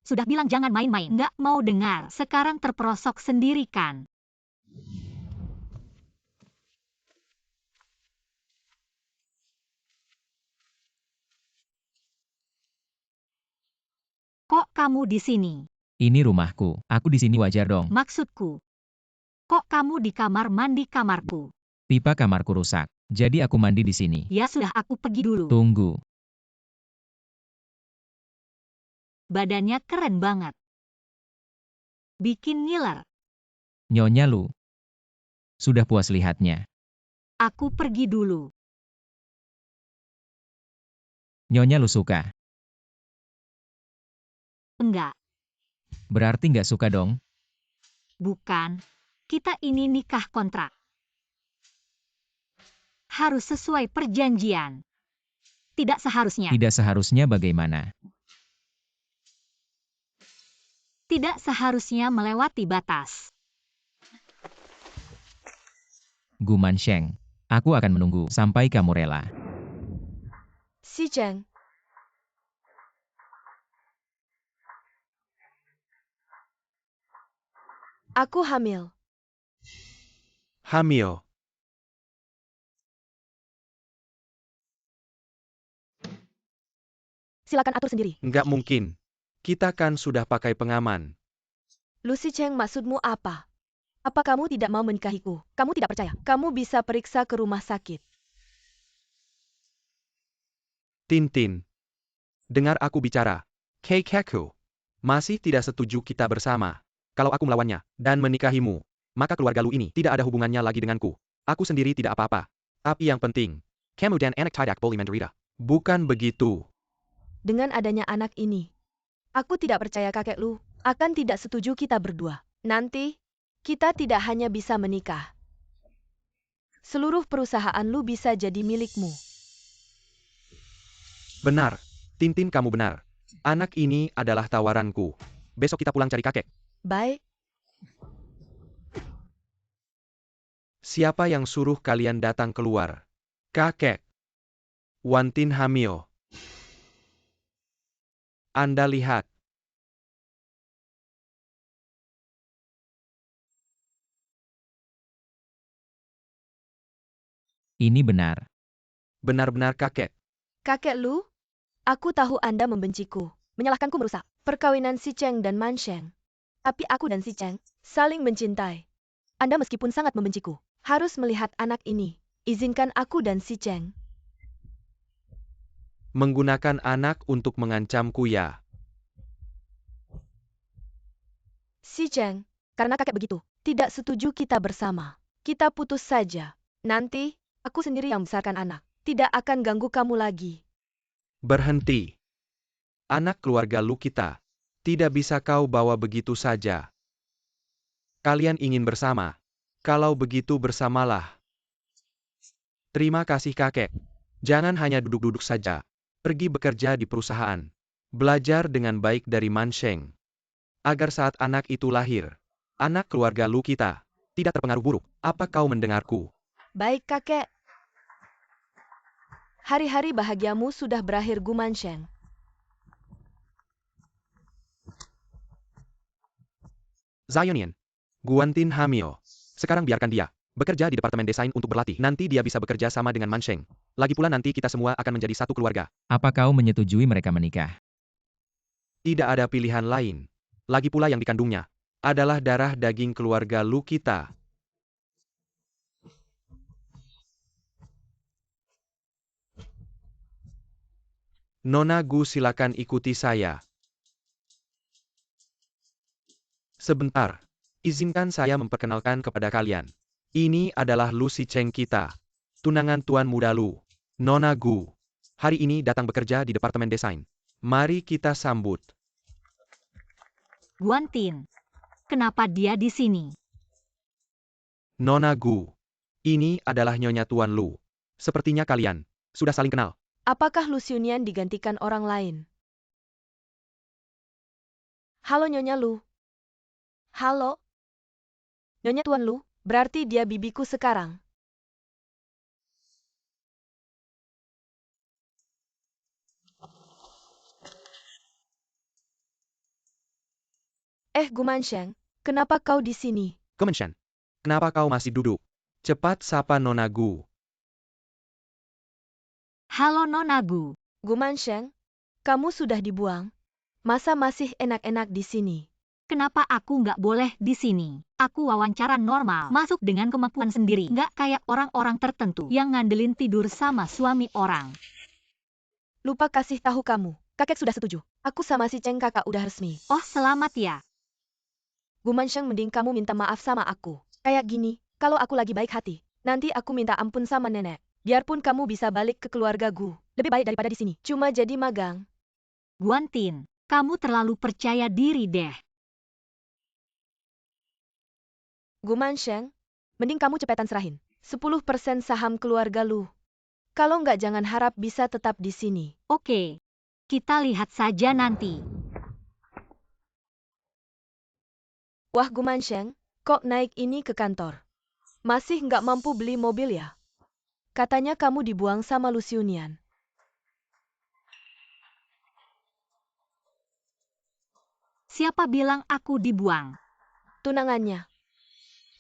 Sudah bilang jangan main-main. Nggak mau dengar. Sekarang terperosok sendiri kan. Kok kamu di sini? Ini rumahku. Aku di sini wajar dong. Maksudku. Kok kamu di kamar mandi kamarku? Pipa kamarku rusak. Jadi aku mandi di sini. Ya sudah, aku pergi dulu. Tunggu. Badannya keren banget. Bikin ngiler. Nyonya Lu. Sudah puas lihatnya. Aku pergi dulu. Nyonya Lu suka. Enggak, Berarti nggak suka dong? bukan. Kita ini nikah kontrak. Harus sesuai perjanjian. Tidak seharusnya. Tidak seharusnya bagaimana? Tidak seharusnya melewati batas. Gu Mansheng. Aku akan menunggu sampai kamu rela. Si Cheng. Aku hamil. Hamil. Silakan atur sendiri. Nggak mungkin. Kita kan sudah pakai pengaman. Lucy Cheng, maksudmu apa? Apa kamu tidak mau menikahiku? Kamu tidak percaya? Kamu bisa periksa ke rumah sakit. Tintin. Dengar aku bicara. Keikaku. Masih tidak setuju kita bersama. Kalau aku melawannya, dan menikahimu, maka keluarga Lu ini tidak ada hubungannya lagi denganku. Aku sendiri tidak apa-apa. Tapi yang penting, kamu dan anak tidak boleh menderita. Bukan begitu. Dengan adanya anak ini, aku tidak percaya kakek Lu akan tidak setuju kita berdua. Nanti, kita tidak hanya bisa menikah. Seluruh perusahaan Lu bisa jadi milikmu. Benar. Tintin, kamu benar. Anak ini adalah tawaranku. Besok kita pulang cari kakek. Baik. Siapa yang suruh kalian datang keluar? Kakek. Wan Tin hamil. Anda lihat. Ini benar. Benar-benar kakek. Kakek Lu, aku tahu Anda membenciku, menyalahkanku merusak perkawinan Si Cheng dan Man Sheng. Tapi aku dan Si Cheng saling mencintai. Anda meskipun sangat membenciku, harus melihat anak ini. Izinkan aku dan Si Cheng. Menggunakan anak untuk mengancamku ya. Si Cheng, karena kakek begitu, tidak setuju kita bersama. Kita putus saja. Nanti, aku sendiri yang besarkan anak. Tidak akan ganggu kamu lagi. Berhenti. Anak keluarga Lu kita. Tidak bisa kau bawa begitu saja. Kalian ingin bersama. Kalau begitu bersamalah. Terima kasih kakek. Jangan hanya duduk-duduk saja. Pergi bekerja di perusahaan. Belajar dengan baik dari Man Sheng. Agar saat anak itu lahir, anak keluarga Lu kita tidak terpengaruh buruk. Apa kau mendengarku? Baik kakek. Hari-hari bahagiamu sudah berakhir, Gu Man Sheng. Zionian. Guantin Hamio. Sekarang biarkan dia bekerja di departemen desain untuk berlatih. Nanti dia bisa bekerja sama dengan Man Sheng. Lagi pula nanti kita semua akan menjadi satu keluarga. Apa kau menyetujui mereka menikah? Tidak ada pilihan lain. Lagi pula yang dikandungnya adalah darah daging keluarga Lu kita. Nona Gu, silakan ikuti saya. Sebentar. Izinkan saya memperkenalkan kepada kalian. Ini adalah Lu Si Cheng kita. Tunangan Tuan Muda Lu. Nona Gu. Hari ini datang bekerja di departemen desain. Mari kita sambut. Guantin. Kenapa dia di sini? Nona Gu. Ini adalah Nyonya Tuan Lu. Sepertinya kalian sudah saling kenal. Apakah Lu Xiunian digantikan orang lain? Halo Nyonya Lu. Halo. Nyonya Tuan Lu, berarti dia bibiku sekarang. Gu Man Sheng, kenapa kau di sini? Kemenshan. Kenapa kau masih duduk? Cepat sapa Nona Gu. Halo Nona Gu. Gu Man Sheng, kamu sudah dibuang. Masa masih enak-enak di sini? Kenapa aku nggak boleh di sini? Aku wawancara normal, masuk dengan kemampuan sendiri, nggak kayak orang-orang tertentu yang ngandelin tidur sama suami orang. Lupa kasih tahu kamu, kakek sudah setuju. Aku sama Si Cheng kakak udah resmi. Oh selamat ya. Gu Man Sheng, mending kamu minta maaf sama aku. Kayak gini, kalau aku lagi baik hati, nanti aku minta ampun sama nenek. Biarpun kamu bisa balik ke keluarga Gu, lebih baik daripada di sini. Cuma jadi magang. Guantin, kamu terlalu percaya diri deh. Gu Man Sheng, mending kamu cepetan serahin 10% saham keluarga Lu. Kalau nggak jangan harap bisa tetap di sini. Oke, kita lihat saja nanti. Wah Gu Man Sheng, kok naik ini ke kantor? Masih nggak mampu beli mobil ya? Katanya kamu dibuang sama Lu Xiunian. Siapa bilang aku dibuang? Tunangannya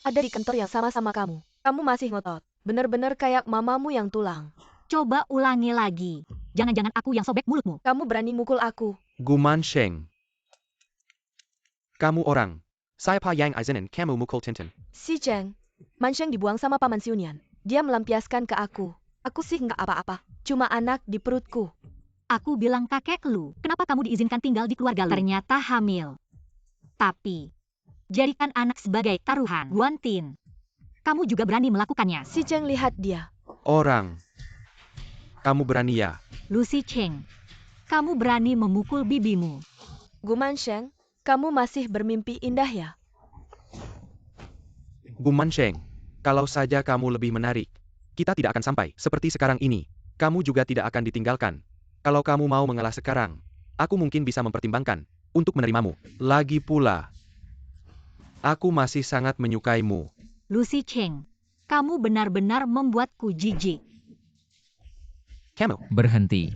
ada di kantor yang sama-sama kamu. Kamu masih ngotot. Bener-bener kayak mamamu yang tulang. Coba ulangi lagi. Jangan-jangan aku yang sobek mulutmu. Kamu berani mukul aku. Gu Man Sheng. Kamu orang. Saya Pa Yang izinin kamu mukul Tintin. Si Cheng, Man Sheng dibuang sama Paman Xiunian. Dia melampiaskan ke aku. Aku sih nggak apa-apa. Cuma anak di perutku. Aku bilang kakek Lu, kenapa kamu diizinkan tinggal di keluarga Lu? Ternyata hamil. Tapi, jadikan anak sebagai taruhan. Guantin, kamu juga berani melakukannya. Si Cheng, lihat dia. Orang. Kamu berani ya? Lu Si Cheng, kamu berani memukul bibimu. Gu Man Sheng, kamu masih bermimpi indah ya? Gu Man Sheng. Kalau saja kamu lebih menarik, kita tidak akan sampai seperti sekarang ini. Kamu juga tidak akan ditinggalkan. Kalau kamu mau mengalah sekarang, aku mungkin bisa mempertimbangkan untuk menerimamu. Lagi pula, aku masih sangat menyukaimu. Lu Si Cheng, kamu benar-benar membuatku jijik. Kamu. Berhenti.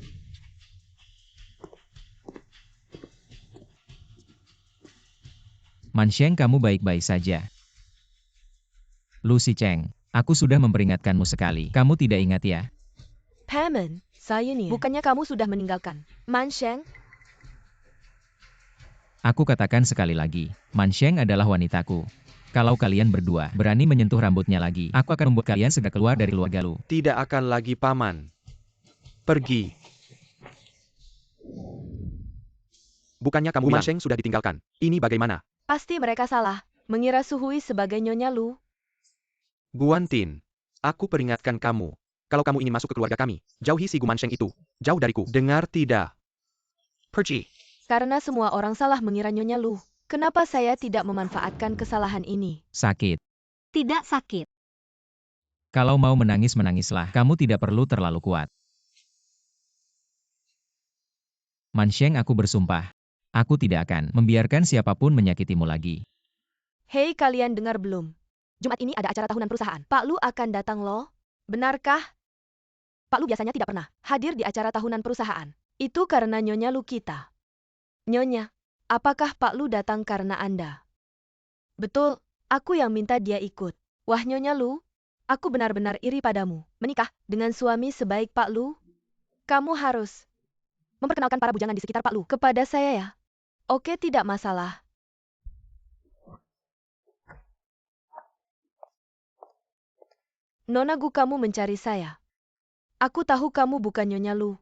Man Sheng, kamu baik-baik saja. Lu Si Cheng, Aku sudah memperingatkanmu sekali. Kamu tidak ingat ya? Paman, saya nih. Bukannya kamu sudah meninggalkan Mansheng? Aku katakan sekali lagi, Mansheng adalah wanitaku. Kalau kalian berdua berani menyentuh rambutnya lagi, aku akan membuat kalian segera keluar dari keluarga Lu. Tidak akan lagi, Paman. Pergi. Bukannya kamu bilang Mansheng sudah ditinggalkan. Ini bagaimana? Pasti mereka salah, mengira Suhui sebagai Nyonya Lu. Guantin, aku peringatkan kamu. Kalau kamu ingin masuk ke keluarga kami, jauhi si Gu Mansheng itu. Jauh dariku. Dengar tidak? Pergi. Karena semua orang salah mengira Nyonya Lu. Kenapa saya tidak memanfaatkan kesalahan ini? Sakit. Tidak sakit. Kalau mau menangis, menangislah. Kamu tidak perlu terlalu kuat. Mansheng, aku bersumpah. Aku tidak akan membiarkan siapapun menyakitimu lagi. Hei, kalian dengar belum? Jumat ini ada acara tahunan perusahaan. Pak Lu akan datang loh. Benarkah? Pak Lu biasanya tidak pernah hadir di acara tahunan perusahaan. Itu karena Nyonya Lu kita. Nyonya, apakah Pak Lu datang karena Anda? Betul, aku yang minta dia ikut. Wah Nyonya Lu, aku benar-benar iri padamu. Menikah dengan suami sebaik Pak Lu? Kamu harus memperkenalkan para bujangan di sekitar Pak Lu kepada saya ya. Oke, tidak masalah. Nona Gu, kamu mencari saya. Aku tahu kamu bukan Nyonya Lu.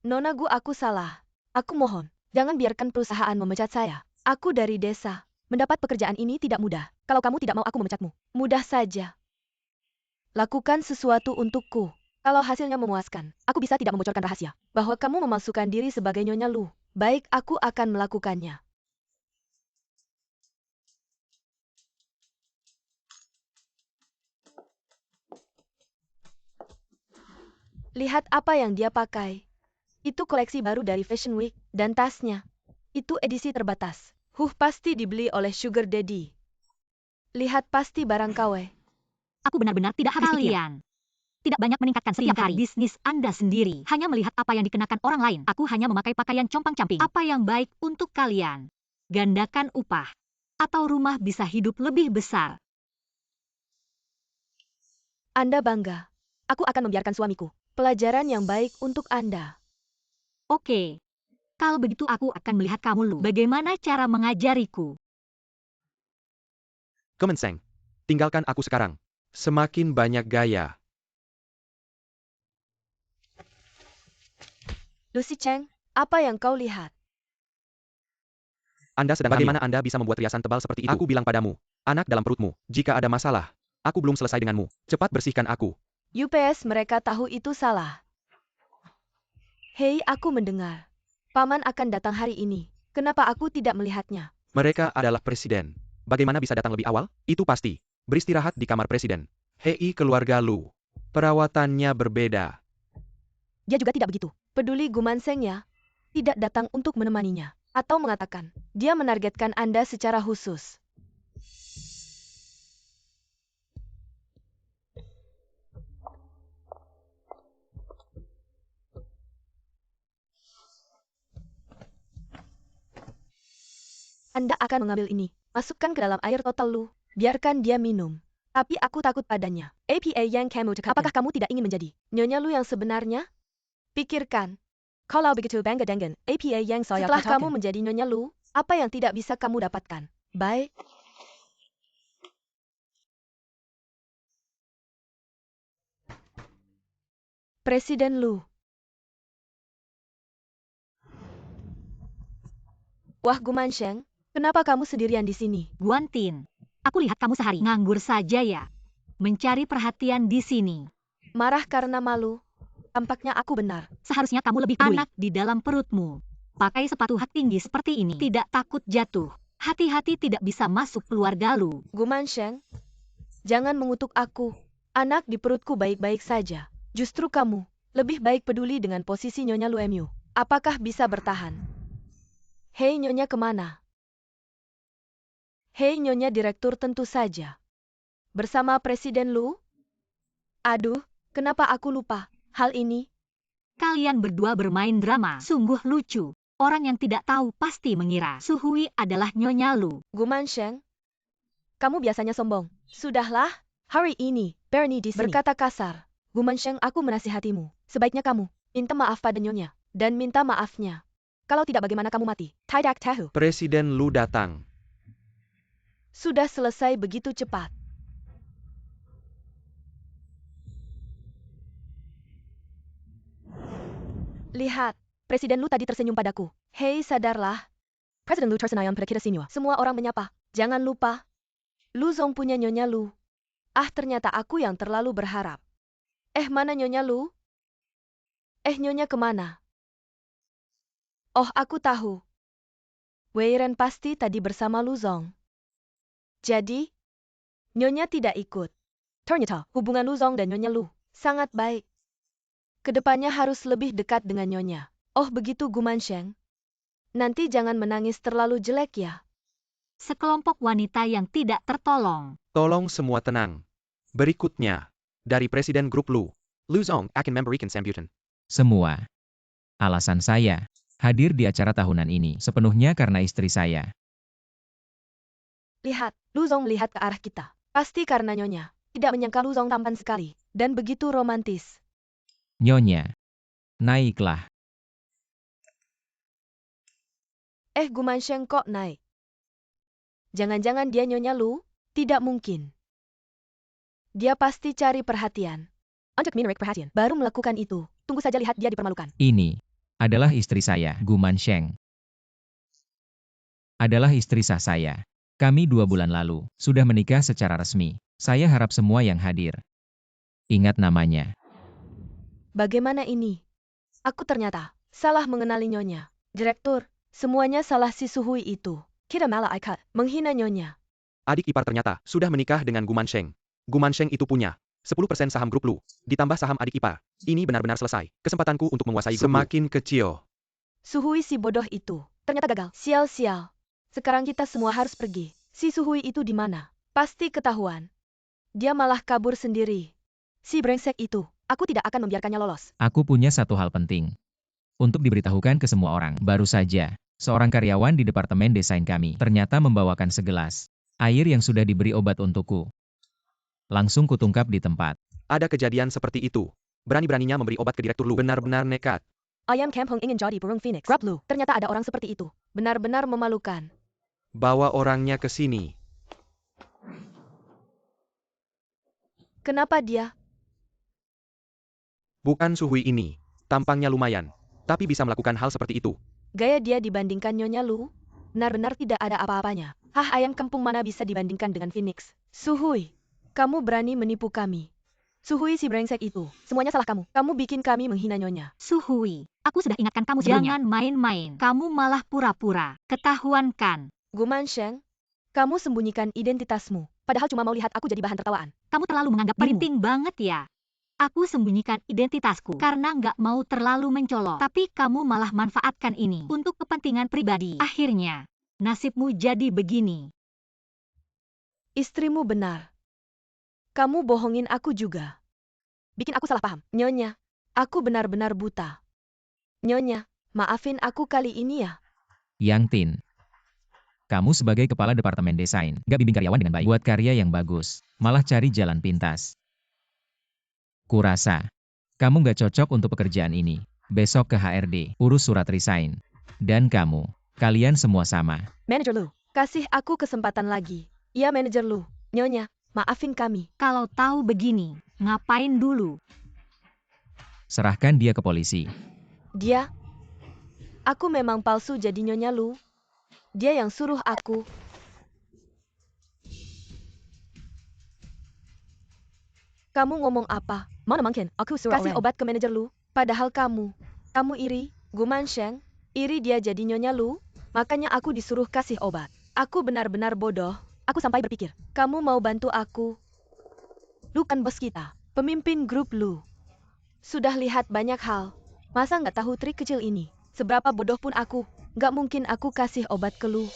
Nona Gu, aku salah. Aku mohon, jangan biarkan perusahaan memecat saya. Aku dari desa. Mendapat pekerjaan ini tidak mudah. Kalau kamu tidak mau aku memecatmu, mudah saja. Lakukan sesuatu untukku. Kalau hasilnya memuaskan, aku bisa tidak membocorkan rahasia bahwa kamu memalsukan diri sebagai Nyonya Lu. Baik, aku akan melakukannya. Lihat apa yang dia pakai. Itu koleksi baru dari Fashion Week, dan tasnya. Itu edisi terbatas. Pasti dibeli oleh Sugar Daddy. Lihat, pasti barang KW. Aku benar-benar tidak habis pikir. Kalian tidak banyak meningkatkan setiap hari bisnis Anda sendiri. Hanya melihat apa yang dikenakan orang lain. Aku hanya memakai pakaian compang-camping. Apa yang baik untuk kalian? Gandakan upah. Atau rumah bisa hidup lebih besar. Anda bangga. Aku akan membiarkan suamiku. Pelajaran yang baik untuk Anda. Oke. Kalau begitu aku akan melihat kamu Lu. Bagaimana cara mengajariku? Kemenseng, tinggalkan aku sekarang. Semakin banyak gaya. Lucy Cheng, apa yang kau lihat? Anda sedang bagaimana Anda bisa membuat riasan tebal seperti itu? Aku bilang padamu, anak dalam perutmu, jika ada masalah, aku belum selesai denganmu. Cepat bersihkan aku. UPS mereka tahu itu salah. Hei, aku mendengar. Paman akan datang hari ini. Kenapa aku tidak melihatnya? Mereka adalah presiden. Bagaimana bisa datang lebih awal? Itu pasti. Beristirahat di kamar presiden. Hei keluarga Lu. Perawatannya berbeda. Dia juga tidak begitu peduli Gu Mansheng ya. Tidak datang untuk menemaninya. Atau mengatakan, dia menargetkan Anda secara khusus. Anda akan mengambil ini. Masukkan ke dalam air total Lu. Biarkan dia minum. Tapi aku takut padanya. APA yang kamu cakapkan. Apakah kamu tidak ingin menjadi Nyonya Lu yang sebenarnya? Pikirkan. Kalau begitu bangga dengan APA yang saya katakan. Setelah kamu menjadi Nyonya Lu, apa yang tidak bisa kamu dapatkan? Baik. Presiden Lu. Wah Gu Mansheng, kenapa kamu sendirian di sini? Guantin, aku lihat kamu sehari nganggur saja ya. Mencari perhatian di sini. Marah karena malu? Tampaknya aku benar. Seharusnya kamu lebih peduli. Anak di dalam perutmu. Pakai sepatu hak tinggi seperti ini. Tidak takut jatuh. Hati-hati tidak bisa masuk keluarga Lu. Gu Mansheng, jangan mengutuk aku. Anak di perutku baik-baik saja. Justru kamu lebih baik peduli dengan posisi Nyonya Lu Mu. Apakah bisa bertahan? Hei Nyonya kemana? Hei Nyonya Direktur tentu saja. Bersama Presiden Lu? Aduh, kenapa aku lupa hal ini? Kalian berdua bermain drama. Sungguh lucu. Orang yang tidak tahu pasti mengira Suhui adalah Nyonya Lu. Gu Mansheng, kamu biasanya sombong. Sudahlah, Hari ini, Bernie di sini berkata kasar. Gumansheng, aku menasihatimu. Sebaiknya kamu minta maaf pada nyonya. Dan minta maafnya. Kalau tidak bagaimana kamu mati. Tidak tahu. Presiden Lu datang. Sudah selesai begitu cepat. Lihat, Presiden Lu tadi tersenyum padaku. Hei, sadarlah. Presiden Lu tersenyum pada kita semua. Semua orang menyapa. Jangan lupa. Lu Zong punya nyonya Lu. Ah, ternyata aku yang terlalu berharap. Mana nyonya Lu? Nyonya kemana? Oh, aku tahu. Wei Ren pasti tadi bersama Lu Zong. Jadi, nyonya tidak ikut. Ternyata, hubungan Lu Zong dan nyonya Lu sangat baik. Kedepannya harus lebih dekat dengan nyonya. Oh, begitu Gumansheng. Nanti jangan menangis terlalu jelek ya. Sekelompok wanita yang tidak tertolong. Tolong semua tenang. Berikutnya, dari Presiden Grup Lu, Lu Zong akan memberikan sambutan. Semua. Alasan saya hadir di acara tahunan ini sepenuhnya karena istri saya. Lihat, Lu Zong melihat ke arah kita. Pasti karena nyonya tidak menyangka Lu Zong tampan sekali dan begitu romantis. Nyonya, naiklah. Gumansheng kok naik? Jangan-jangan dia nyonya Lu? Tidak mungkin. Dia pasti cari perhatian. Untuk menarik perhatian, baru melakukan itu. Tunggu saja lihat dia dipermalukan. Ini adalah istri saya, Gumansheng. Adalah istri sah saya. Kami 2 bulan lalu sudah menikah secara resmi. Saya harap semua yang hadir ingat namanya. Bagaimana ini? Aku ternyata salah mengenali nyonya. Direktur, semuanya salah si Suhui itu. Kita malah ikat, menghina nyonya. Adik ipar ternyata sudah menikah dengan Gumansheng. Gumansheng itu punya 10% saham Grup Lu, ditambah saham adik ipar. Ini benar-benar selesai. Kesempatanku untuk menguasai Grup Lu semakin kecil. Suhui si bodoh itu ternyata gagal. Sial-sial. Sekarang kita semua harus pergi. Si Suhui itu di mana? Pasti ketahuan. Dia malah kabur sendiri. Si brengsek itu, aku tidak akan membiarkannya lolos. Aku punya satu hal penting untuk diberitahukan ke semua orang. Baru saja, seorang karyawan di departemen desain kami ternyata membawakan segelas air yang sudah diberi obat untukku. Langsung kutungkap di tempat. Ada kejadian seperti itu. Berani-beraninya memberi obat ke Direktur Lu. Benar-benar nekat. Ayam kampung ingin jadi burung phoenix. Grup Lu, ternyata ada orang seperti itu. Benar-benar memalukan. Bawa orangnya ke sini. Kenapa dia? Bukan Suhui ini. Tampangnya lumayan. Tapi bisa melakukan hal seperti itu. Gaya dia dibandingkan nyonya Lu? Benar-benar tidak ada apa-apanya. Hah, ayam kampung mana bisa dibandingkan dengan Phoenix? Suhui, kamu berani menipu kami. Suhui si brengsek itu. Semuanya salah kamu. Kamu bikin kami menghina nyonya. Suhui, aku sudah ingatkan kamu sebelumnya. Jangan main-main. Kamu malah pura-pura. Ketahuan kan? Gumansheng, kamu sembunyikan identitasmu. Padahal cuma mau lihat aku jadi bahan tertawaan. Kamu terlalu menganggap penting banget ya. Aku sembunyikan identitasku karena nggak mau terlalu mencolok. Tapi kamu malah manfaatkan ini untuk kepentingan pribadi. Akhirnya, nasibmu jadi begini. Istrimu benar. Kamu bohongin aku juga. Bikin aku salah paham. Nyonya, aku benar-benar buta. Nyonya, maafin aku kali ini ya. Yang Tin, kamu sebagai kepala departemen desain, gak bimbing karyawan dengan baik. Buat karya yang bagus, malah cari jalan pintas. Kurasa, kamu gak cocok untuk pekerjaan ini. Besok ke HRD, urus surat resign. Dan kamu, kalian semua sama. Manajer Lu, kasih aku kesempatan lagi. Iya manajer Lu. Nyonya, maafin kami. Kalau tahu begini, ngapain dulu? Serahkan dia ke polisi. Dia? Aku memang palsu jadi nyonya Lu. Dia yang suruh aku. Kamu ngomong apa? Mana mungkin aku suruh kasih obat ke manajer Lu? Padahal kamu iri. Gumansheng, iri dia jadi nyonya Lu. Makanya aku disuruh kasih obat. Aku benar-benar bodoh. Aku sampai berpikir, kamu mau bantu aku. Lu kan bos kita, pemimpin grup Lu. Sudah lihat banyak hal. Masa nggak tahu trik kecil ini? Seberapa bodoh pun aku, nggak mungkin aku kasih obat ke Lu.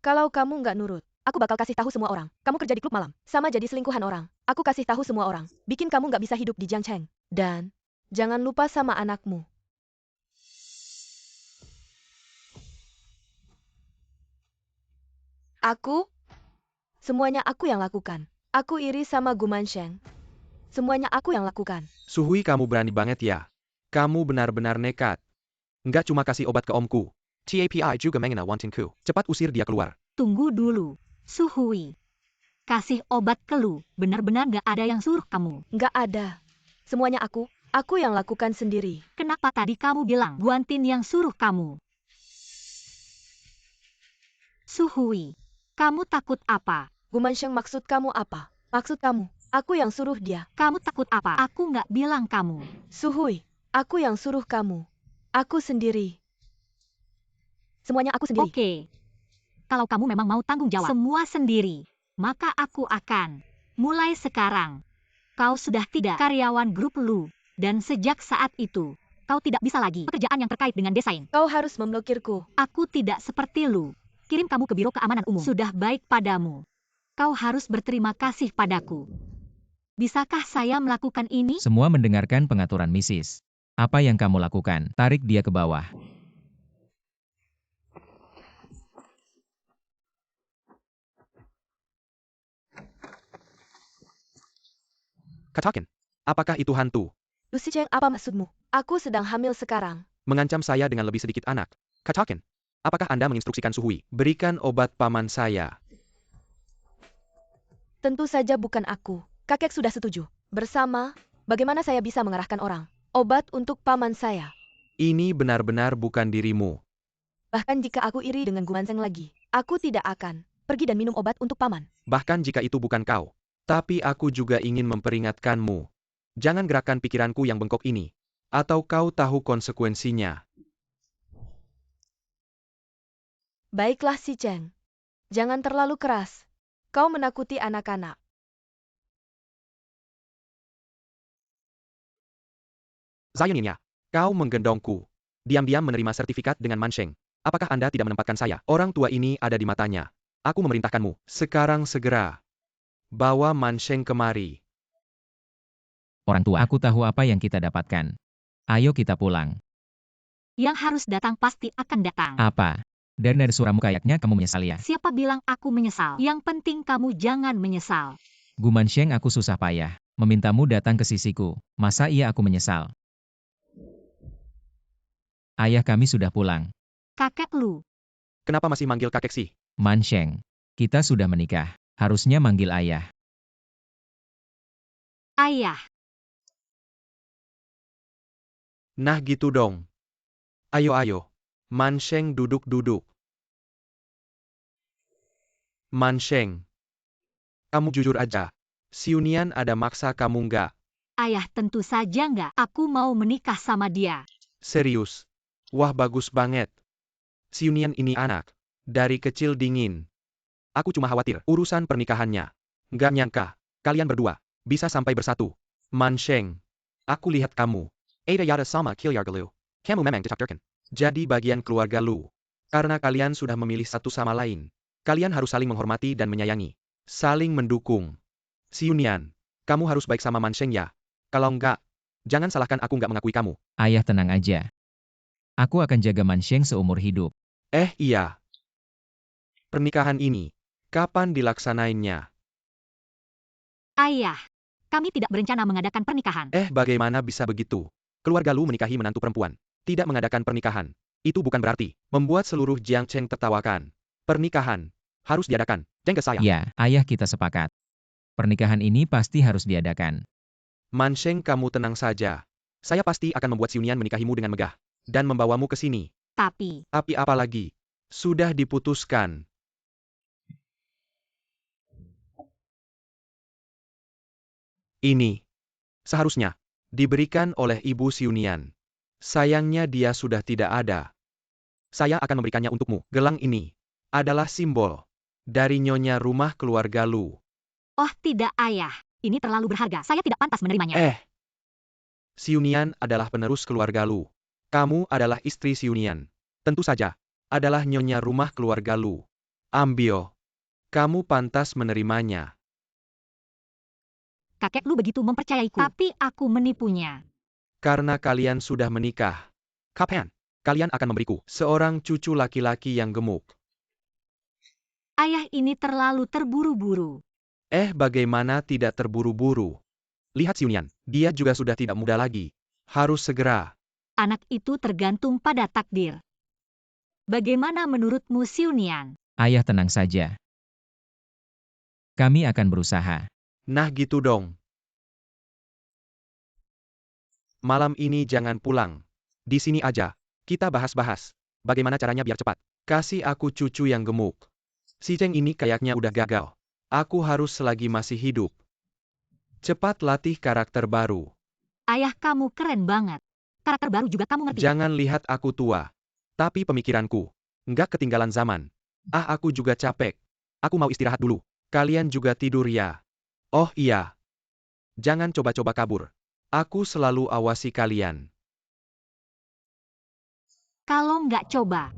Kalau kamu nggak nurut, aku bakal kasih tahu semua orang. Kamu kerja di klub malam, sama jadi selingkuhan orang. Aku kasih tahu semua orang, bikin kamu nggak bisa hidup di Jiangcheng. Dan, jangan lupa sama anakmu. Aku? Semuanya aku yang lakukan. Aku iri sama Gu Mansheng. Semuanya aku yang lakukan. Suhui, kamu berani banget ya. Kamu benar-benar nekat. Nggak cuma kasih obat ke omku. Tapi juga mengena wantinku. Cepat usir dia keluar. Tunggu dulu, Suhui. Kasih obat ke Lu, benar-benar gak ada yang suruh kamu. Nggak ada. Semuanya aku yang lakukan sendiri. Kenapa tadi kamu bilang Guantin yang suruh kamu? Suhui, kamu takut apa? Gu Mansheng, maksud kamu apa? Maksud kamu, aku yang suruh dia. Kamu takut apa? Aku gak bilang kamu. Suhui, aku yang suruh kamu. Aku sendiri. Semuanya aku sendiri. Oke. Kalau kamu memang mau tanggung jawab semua sendiri, maka aku akan. Mulai sekarang, kau sudah tidak karyawan grup Lu. Dan sejak saat itu, kau tidak bisa lagi pekerjaan yang terkait dengan desain. Kau harus memblokirku. Aku tidak seperti Lu. Kirim kamu ke Biro Keamanan Umum. Sudah baik padamu. Kau harus berterima kasih padaku. Bisakah saya melakukan ini? Semua mendengarkan pengaturan Mrs. Apa yang kamu lakukan? Tarik dia ke bawah. Katakan, apakah itu hantu? Lu Si Cheng, apa maksudmu? Aku sedang hamil sekarang. Mengancam saya dengan lebih sedikit anak. Katakan, apakah Anda menginstruksikan Suhui? Berikan obat paman saya. Tentu saja bukan aku. Kakek sudah setuju. Bersama, bagaimana saya bisa mengarahkan orang? Obat untuk paman saya. Ini benar-benar bukan dirimu. Bahkan jika aku iri dengan Gu Mansheng lagi, aku tidak akan pergi dan minum obat untuk paman. Bahkan jika itu bukan kau. Tapi aku juga ingin memperingatkanmu. Jangan gerakan pikiranku yang bengkok ini. Atau kau tahu konsekuensinya. Baiklah Si Cheng. Jangan terlalu keras. Kau menakuti anak-anak. Zayuninya, kau menggendongku. Diam-diam menerima sertifikat dengan Mansheng. Apakah Anda tidak menempatkan saya? Orang tua ini ada di matanya. Aku memerintahkanmu. Sekarang segera. Bawa Mansheng kemari. Orang tua, aku tahu apa yang kita dapatkan. Ayo kita pulang. Yang harus datang pasti akan datang. Apa? Dari suaramu kayaknya kamu menyesal ya? Siapa bilang aku menyesal? Yang penting kamu jangan menyesal. Gu Mansheng, aku susah payah memintamu datang ke sisiku. Masa iya aku menyesal? Ayah kami sudah pulang. Kakek Lu. Kenapa masih manggil kakek sih? Mansheng, kita sudah menikah. Harusnya manggil ayah. Ayah. Nah gitu dong. Ayo. Mansheng, duduk. Mansheng. Kamu jujur aja. Siunian ada maksa kamu nggak? Ayah, tentu saja nggak. Aku mau menikah sama dia. Serius? Wah, bagus banget. Siunian ini anak. Dari kecil dingin. Aku cuma khawatir urusan pernikahannya. Nggak nyangka, kalian berdua bisa sampai bersatu. Mansheng. Aku lihat kamu. Ada yada sama Kilyargalu. Kamu memang ditakdirkan. Jadi bagian keluarga Lu. Karena kalian sudah memilih satu sama lain. Kalian harus saling menghormati dan menyayangi. Saling mendukung. Siunian, kamu harus baik sama Mansheng ya. Kalau enggak, jangan salahkan aku nggak mengakui kamu. Ayah tenang aja. Aku akan jaga Mansheng seumur hidup. Iya. Pernikahan ini, kapan dilaksanainnya? Ayah, kami tidak berencana mengadakan pernikahan. Bagaimana bisa begitu? Keluarga Lu menikahi menantu perempuan. Tidak mengadakan pernikahan. Itu bukan berarti membuat seluruh Jiangcheng tertawakan. Pernikahan harus diadakan. Jengke saya. Ya, ayah kita sepakat. Pernikahan ini pasti harus diadakan. Mansheng, kamu tenang saja. Saya pasti akan membuat Siunian menikahimu dengan megah. Dan membawamu ke sini. Tapi Apa lagi? Sudah diputuskan. Ini seharusnya diberikan oleh Ibu Siunian. Sayangnya dia sudah tidak ada. Saya akan memberikannya untukmu. Gelang ini adalah simbol dari nyonya rumah keluarga Lu. oh tidak ayah, ini terlalu berharga. Saya tidak pantas menerimanya. Siunian adalah penerus keluarga Lu. Kamu adalah istri Siunian. Tentu saja, adalah nyonya rumah keluarga Lu. Ambil. Kamu pantas menerimanya. Kakek Lu begitu mempercayaiku. Tapi aku menipunya. Karena kalian sudah menikah. Kapan? Kalian akan memberiku seorang cucu laki-laki yang gemuk. Ayah ini terlalu terburu-buru. Bagaimana tidak terburu-buru? Lihat Xiunian, dia juga sudah tidak muda lagi. Harus segera. Anak itu tergantung pada takdir. Bagaimana menurutmu, Xiunian? Ayah tenang saja. Kami akan berusaha. Nah gitu dong. Malam ini jangan pulang. Di sini aja. Kita bahas-bahas. Bagaimana caranya biar cepat. Kasih aku cucu yang gemuk. Si Cheng ini kayaknya udah gagal. Aku harus selagi masih hidup. Cepat latih karakter baru. Ayah kamu keren banget. Karakter baru juga kamu ngerti. Jangan lihat aku tua. Tapi pemikiranku. Nggak ketinggalan zaman. Aku juga capek. Aku mau istirahat dulu. Kalian juga tidur ya. Oh iya. Jangan coba-coba kabur. Aku selalu awasi kalian. Kalau nggak coba.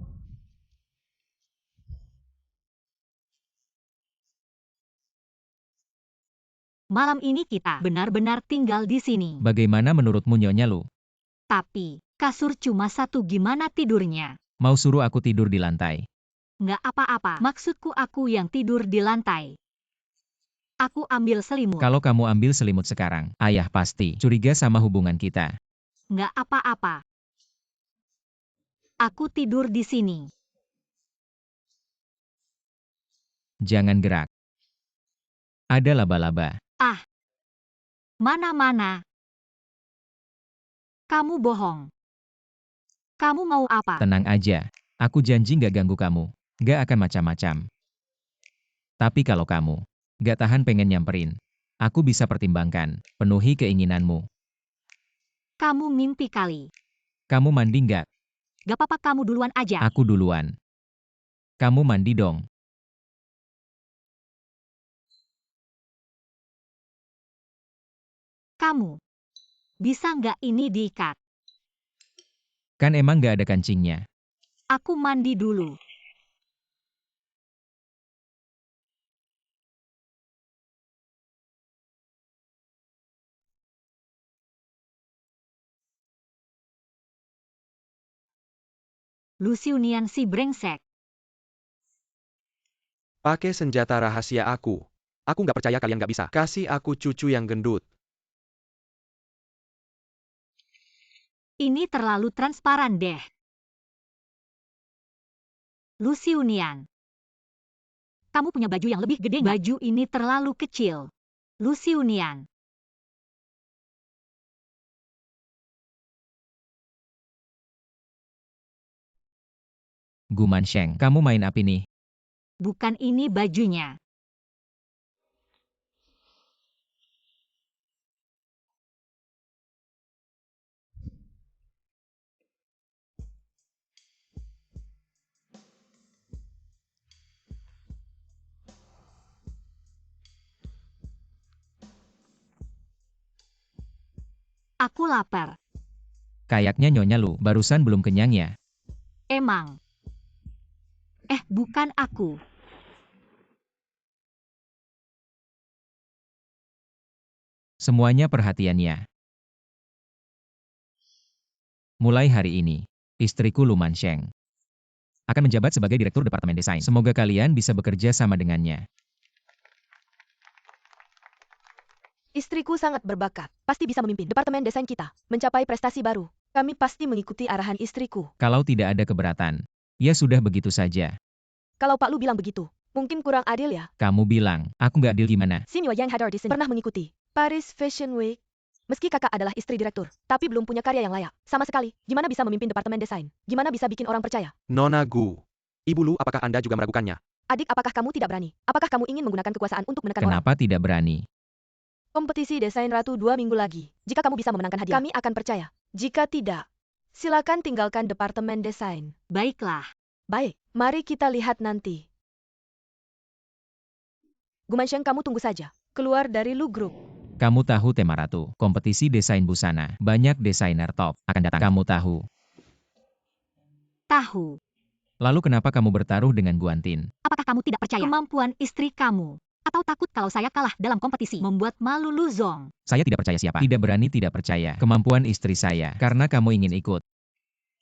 Malam ini kita benar-benar tinggal di sini. Bagaimana menurutmu Nyonya Lu? Tapi, kasur cuma satu, gimana tidurnya? Mau suruh aku tidur di lantai? Nggak apa-apa. Maksudku aku yang tidur di lantai. Aku ambil selimut. Kalau kamu ambil selimut sekarang, ayah pasti curiga sama hubungan kita. Nggak apa-apa. Aku tidur di sini. Jangan gerak. Ada laba-laba. Mana-mana. Kamu bohong. Kamu mau apa? Tenang aja. Aku janji nggak ganggu kamu. Nggak akan macam-macam. Tapi kalau kamu nggak tahan pengen nyamperin, aku bisa pertimbangkan. Penuhi keinginanmu. Kamu mimpi kali. Kamu mandi nggak? Gak apa-apa, kamu duluan aja. Aku duluan. Kamu mandi dong. Kamu. Bisa nggak ini diikat? Kan emang nggak ada kancingnya. Aku mandi dulu. Lu Xiunian si brengsek. Pakai senjata rahasia aku. Aku nggak percaya kalian nggak bisa. Kasih aku cucu yang gendut. Ini terlalu transparan deh. Lu Xiunian. Kamu punya baju yang lebih gede nggak? Baju ini terlalu kecil. Lu Xiunian. Gu Mansheng, kamu main api nih. Bukan ini bajunya. Aku lapar. Kayaknya Nyonya Lu barusan belum kenyang ya. Emang. Bukan aku. Semuanya perhatiannya. Mulai hari ini, istriku Lu Mansheng akan menjabat sebagai Direktur Departemen Desain. Semoga kalian bisa bekerja sama dengannya. Istriku sangat berbakat. Pasti bisa memimpin departemen desain kita. Mencapai prestasi baru. Kami pasti mengikuti arahan istriku. Kalau tidak ada keberatan, ya sudah begitu saja. Kalau Pak Lu bilang begitu, mungkin kurang adil ya. Kamu bilang, aku nggak adil gimana? Xinhua Yang Hadar di sini pernah mengikuti Paris Fashion Week. Meski kakak adalah istri direktur, tapi belum punya karya yang layak. Sama sekali, gimana bisa memimpin departemen desain? Gimana bisa bikin orang percaya? Nona Gu. Ibu Lu, apakah Anda juga meragukannya? Adik, apakah kamu tidak berani? Apakah kamu ingin menggunakan kekuasaan untuk menekan orang? Kenapa tidak berani? Kompetisi desain Ratu 2 minggu lagi. Jika kamu bisa memenangkan hadiah, kami akan percaya. Jika tidak, silakan tinggalkan departemen desain. Baiklah. Baik, mari kita lihat nanti. Gu Mansheng, kamu tunggu saja. Keluar dari Lu Group. Kamu tahu tema Ratu, kompetisi desain busana. Banyak desainer top akan datang. Kamu tahu. Tahu. Lalu kenapa kamu bertaruh dengan Guantin? Apakah kamu tidak percaya kemampuan istri kamu? Atau takut kalau saya kalah dalam kompetisi membuat malu Lu Zong? Saya tidak percaya siapa. Tidak berani tidak percaya kemampuan istri saya. Karena kamu ingin ikut.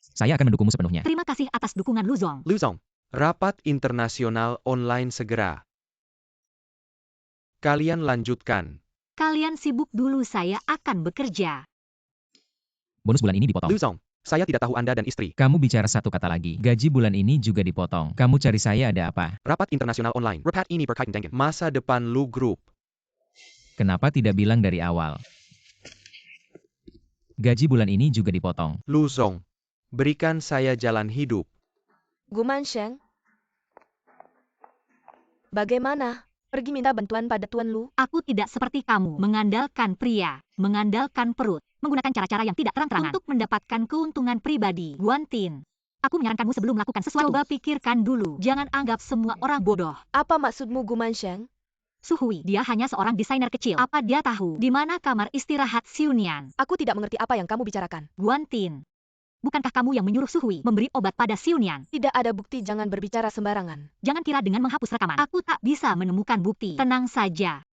Saya akan mendukungmu sepenuhnya. Terima kasih atas dukungan Lu Zong. Lu Zong, Rapat internasional online segera. Kalian lanjutkan. Kalian sibuk dulu, saya akan bekerja. Bonus bulan ini dipotong. Lu Zong, saya tidak tahu Anda dan istri. Kamu bicara satu kata lagi. Gaji bulan ini juga dipotong. Kamu cari saya ada apa? Rapat internasional online. Rapat ini berkaitan dengan masa depan Lu Group. Kenapa tidak bilang dari awal? Gaji bulan ini juga dipotong. Lu Zong, berikan saya jalan hidup. Gumansheng? Bagaimana? Pergi minta bantuan pada Tuan Lu? Aku tidak seperti kamu, mengandalkan pria, mengandalkan perut, menggunakan cara-cara yang tidak terang-terangan untuk mendapatkan keuntungan pribadi. Guantin, aku menyarankanmu sebelum melakukan sesuatu, coba pikirkan dulu. Jangan anggap semua orang bodoh. Apa maksudmu, Gumansheng? Suhui, dia hanya seorang desainer kecil. Apa dia tahu di mana kamar istirahat Xiunian? Aku tidak mengerti apa yang kamu bicarakan. Guantin, bukankah kamu yang menyuruh Suhui memberi obat pada Xiunian? Tidak ada bukti, jangan berbicara sembarangan. Jangan kira dengan menghapus rekaman, aku tak bisa menemukan bukti. Tenang saja.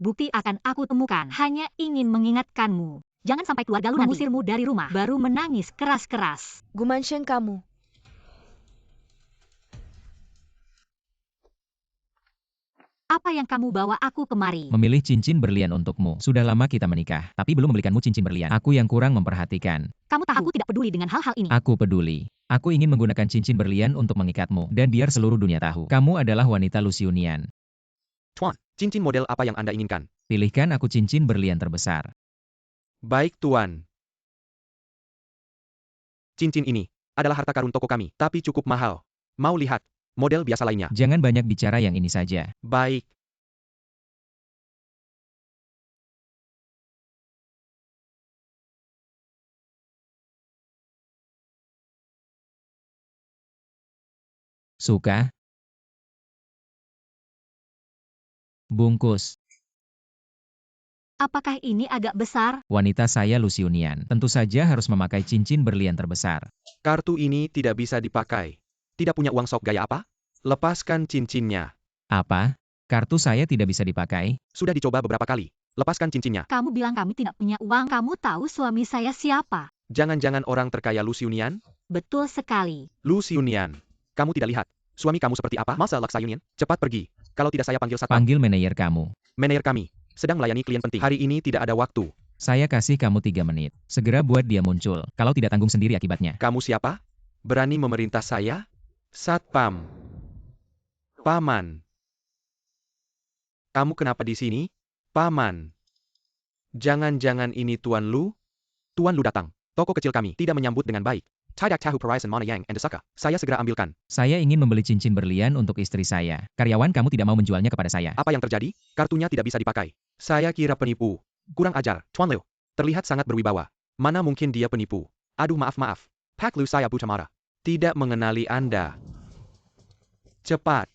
Bukti akan aku temukan. Hanya ingin mengingatkanmu. Jangan sampai keluarga lu mengusirmu dari rumah, baru menangis keras-keras. Gumansheng kamu. Apa yang kamu bawa aku kemari? Memilih cincin berlian untukmu. Sudah lama kita menikah, tapi belum membelikanmu cincin berlian. Aku yang kurang memperhatikan. Kamu tahu aku tidak peduli dengan hal-hal ini. Aku peduli. Aku ingin menggunakan cincin berlian untuk mengikatmu, dan biar seluruh dunia tahu. Kamu adalah wanita Lu Xiunian. Tuan, cincin model apa yang Anda inginkan? Pilihkan aku cincin berlian terbesar. Baik Tuan. Cincin ini adalah harta karun toko kami, tapi cukup mahal. Mau lihat model biasa lainnya? Jangan banyak bicara, yang ini saja. Baik. Suka? Bungkus. Apakah ini agak besar? Wanita saya Lu Xiunian. Tentu saja harus memakai cincin berlian terbesar. Kartu ini tidak bisa dipakai. Tidak punya uang sok gaya apa? Lepaskan cincinnya. Apa? Kartu saya tidak bisa dipakai? Sudah dicoba beberapa kali. Lepaskan cincinnya. Kamu bilang kami tidak punya uang. Kamu tahu suami saya siapa? Jangan-jangan orang terkaya Lu Xiunian? Betul sekali. Lu Xiunian. Kamu tidak lihat suami kamu seperti apa? Masa Laksa Union? Cepat pergi. Kalau tidak saya panggil satpam. Panggil manajer kamu. Manajer kami sedang melayani klien penting. Hari ini tidak ada waktu. Saya kasih kamu 3 menit. Segera buat dia muncul. Kalau tidak, tanggung sendiri akibatnya. Kamu siapa? Berani memerintah saya? Satpam. Paman. Kamu kenapa di sini? Paman. Jangan-jangan ini Tuan Lu? Tuan Lu datang. Toko kecil kami tidak menyambut dengan baik. Tidak tahu Horizon Mana Yang and Desaka. Saya segera ambilkan. Saya ingin membeli cincin berlian untuk istri saya. Karyawan kamu tidak mau menjualnya kepada saya. Apa yang terjadi? Kartunya tidak bisa dipakai. Saya kira penipu. Kurang ajar, Tuan Liu. Terlihat sangat berwibawa. Mana mungkin dia penipu? Aduh, maaf. Pak Liu, saya buta marah. Tidak mengenali Anda. Cepat.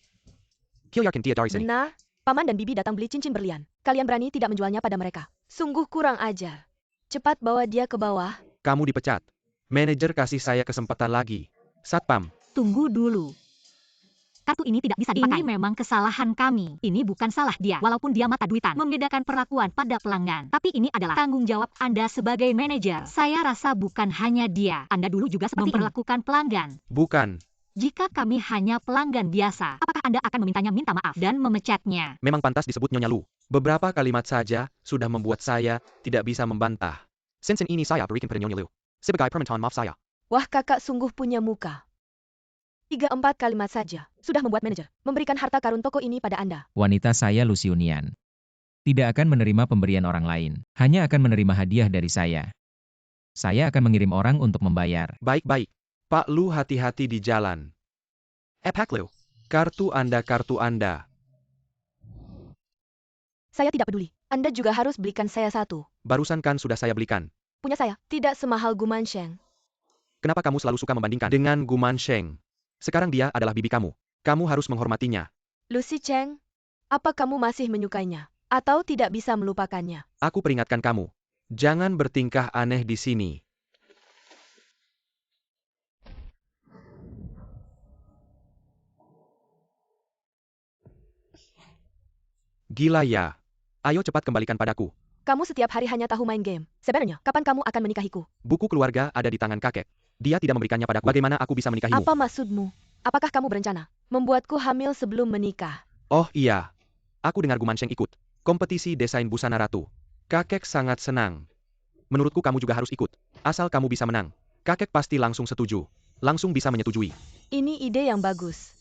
Yakin dia dari sini. Benar, Paman dan Bibi datang beli cincin berlian. Kalian berani tidak menjualnya pada mereka. Sungguh kurang ajar. Cepat bawa dia ke bawah. Kamu dipecat. Manajer kasih saya kesempatan lagi. Satpam. Tunggu dulu. Kartu ini tidak bisa dipakai. Ini memang kesalahan kami. Ini bukan salah dia. Walaupun dia mata duitan, membedakan perlakuan pada pelanggan. Tapi ini adalah tanggung jawab Anda sebagai manajer. Saya rasa bukan hanya dia. Anda dulu juga seperti memperlakukan pelanggan. Bukan. Jika kami hanya pelanggan biasa, apakah Anda akan memintanya minta maaf dan memecatnya? Memang pantas disebut Nyonya Lu. Beberapa kalimat saja sudah membuat saya tidak bisa membantah. Sensen ini saya berikan pada Nyonya Lu. Sebagai permintaan maaf saya. Wah, kakak sungguh punya muka. 3-4 kalimat saja sudah membuat manajer memberikan harta karun toko ini pada Anda. Wanita saya Lu Xiunian. Tidak akan menerima pemberian orang lain. Hanya akan menerima hadiah dari saya. Saya akan mengirim orang untuk membayar. Baik. Pak Lu, hati-hati di jalan. Pak Lu. Kartu Anda. Saya tidak peduli. Anda juga harus belikan saya satu. Barusan kan sudah saya belikan. Punya saya, tidak semahal Gumansheng. Kenapa kamu selalu suka membandingkan dengan Gumansheng? Sekarang dia adalah bibi kamu. Kamu harus menghormatinya. Lucy Cheng, apa kamu masih menyukainya? Atau tidak bisa melupakannya? Aku peringatkan kamu. Jangan bertingkah aneh di sini. Gila ya. Ayo cepat kembalikan padaku. Kamu setiap hari hanya tahu main game. Sebenarnya, kapan kamu akan menikahiku? Buku keluarga ada di tangan kakek. Dia tidak memberikannya padaku. Bagaimana aku bisa menikahimu? Apa maksudmu? Apakah kamu berencana membuatku hamil sebelum menikah? Oh iya, aku dengar Gumansheng ikut kompetisi desain busana ratu. Kakek sangat senang. Menurutku kamu juga harus ikut. Asal kamu bisa menang. Kakek pasti langsung setuju. Langsung bisa menyetujui. Ini ide yang bagus.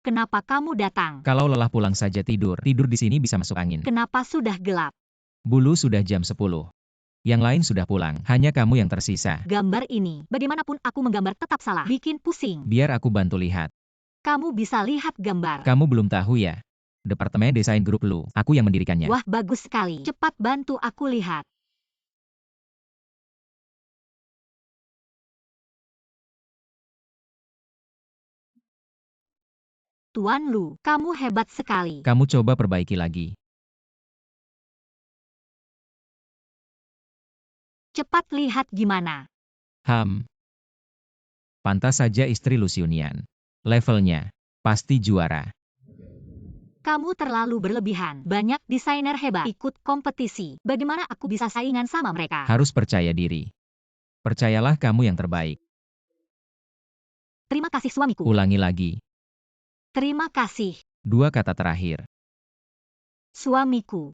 Kenapa kamu datang? Kalau lelah pulang saja tidur. Tidur di sini bisa masuk angin. Kenapa sudah gelap? Bulu sudah jam 10. Yang lain sudah pulang. Hanya kamu yang tersisa. Gambar ini, bagaimanapun aku menggambar tetap salah. Bikin pusing. Biar aku bantu lihat. Kamu bisa lihat gambar. Kamu belum tahu ya? Departemen Desain Grup Lu. Aku yang mendirikannya. Wah, bagus sekali. Cepat bantu aku lihat. Tuan Lu, kamu hebat sekali. Kamu coba perbaiki lagi. Cepat lihat gimana. Pantas saja istri Lu Xiunian. Levelnya pasti juara. Kamu terlalu berlebihan. Banyak desainer hebat ikut kompetisi. Bagaimana aku bisa saingan sama mereka? Harus percaya diri. Percayalah kamu yang terbaik. Terima kasih suamiku. Ulangi lagi. Terima kasih, 2 kata terakhir. suamiku.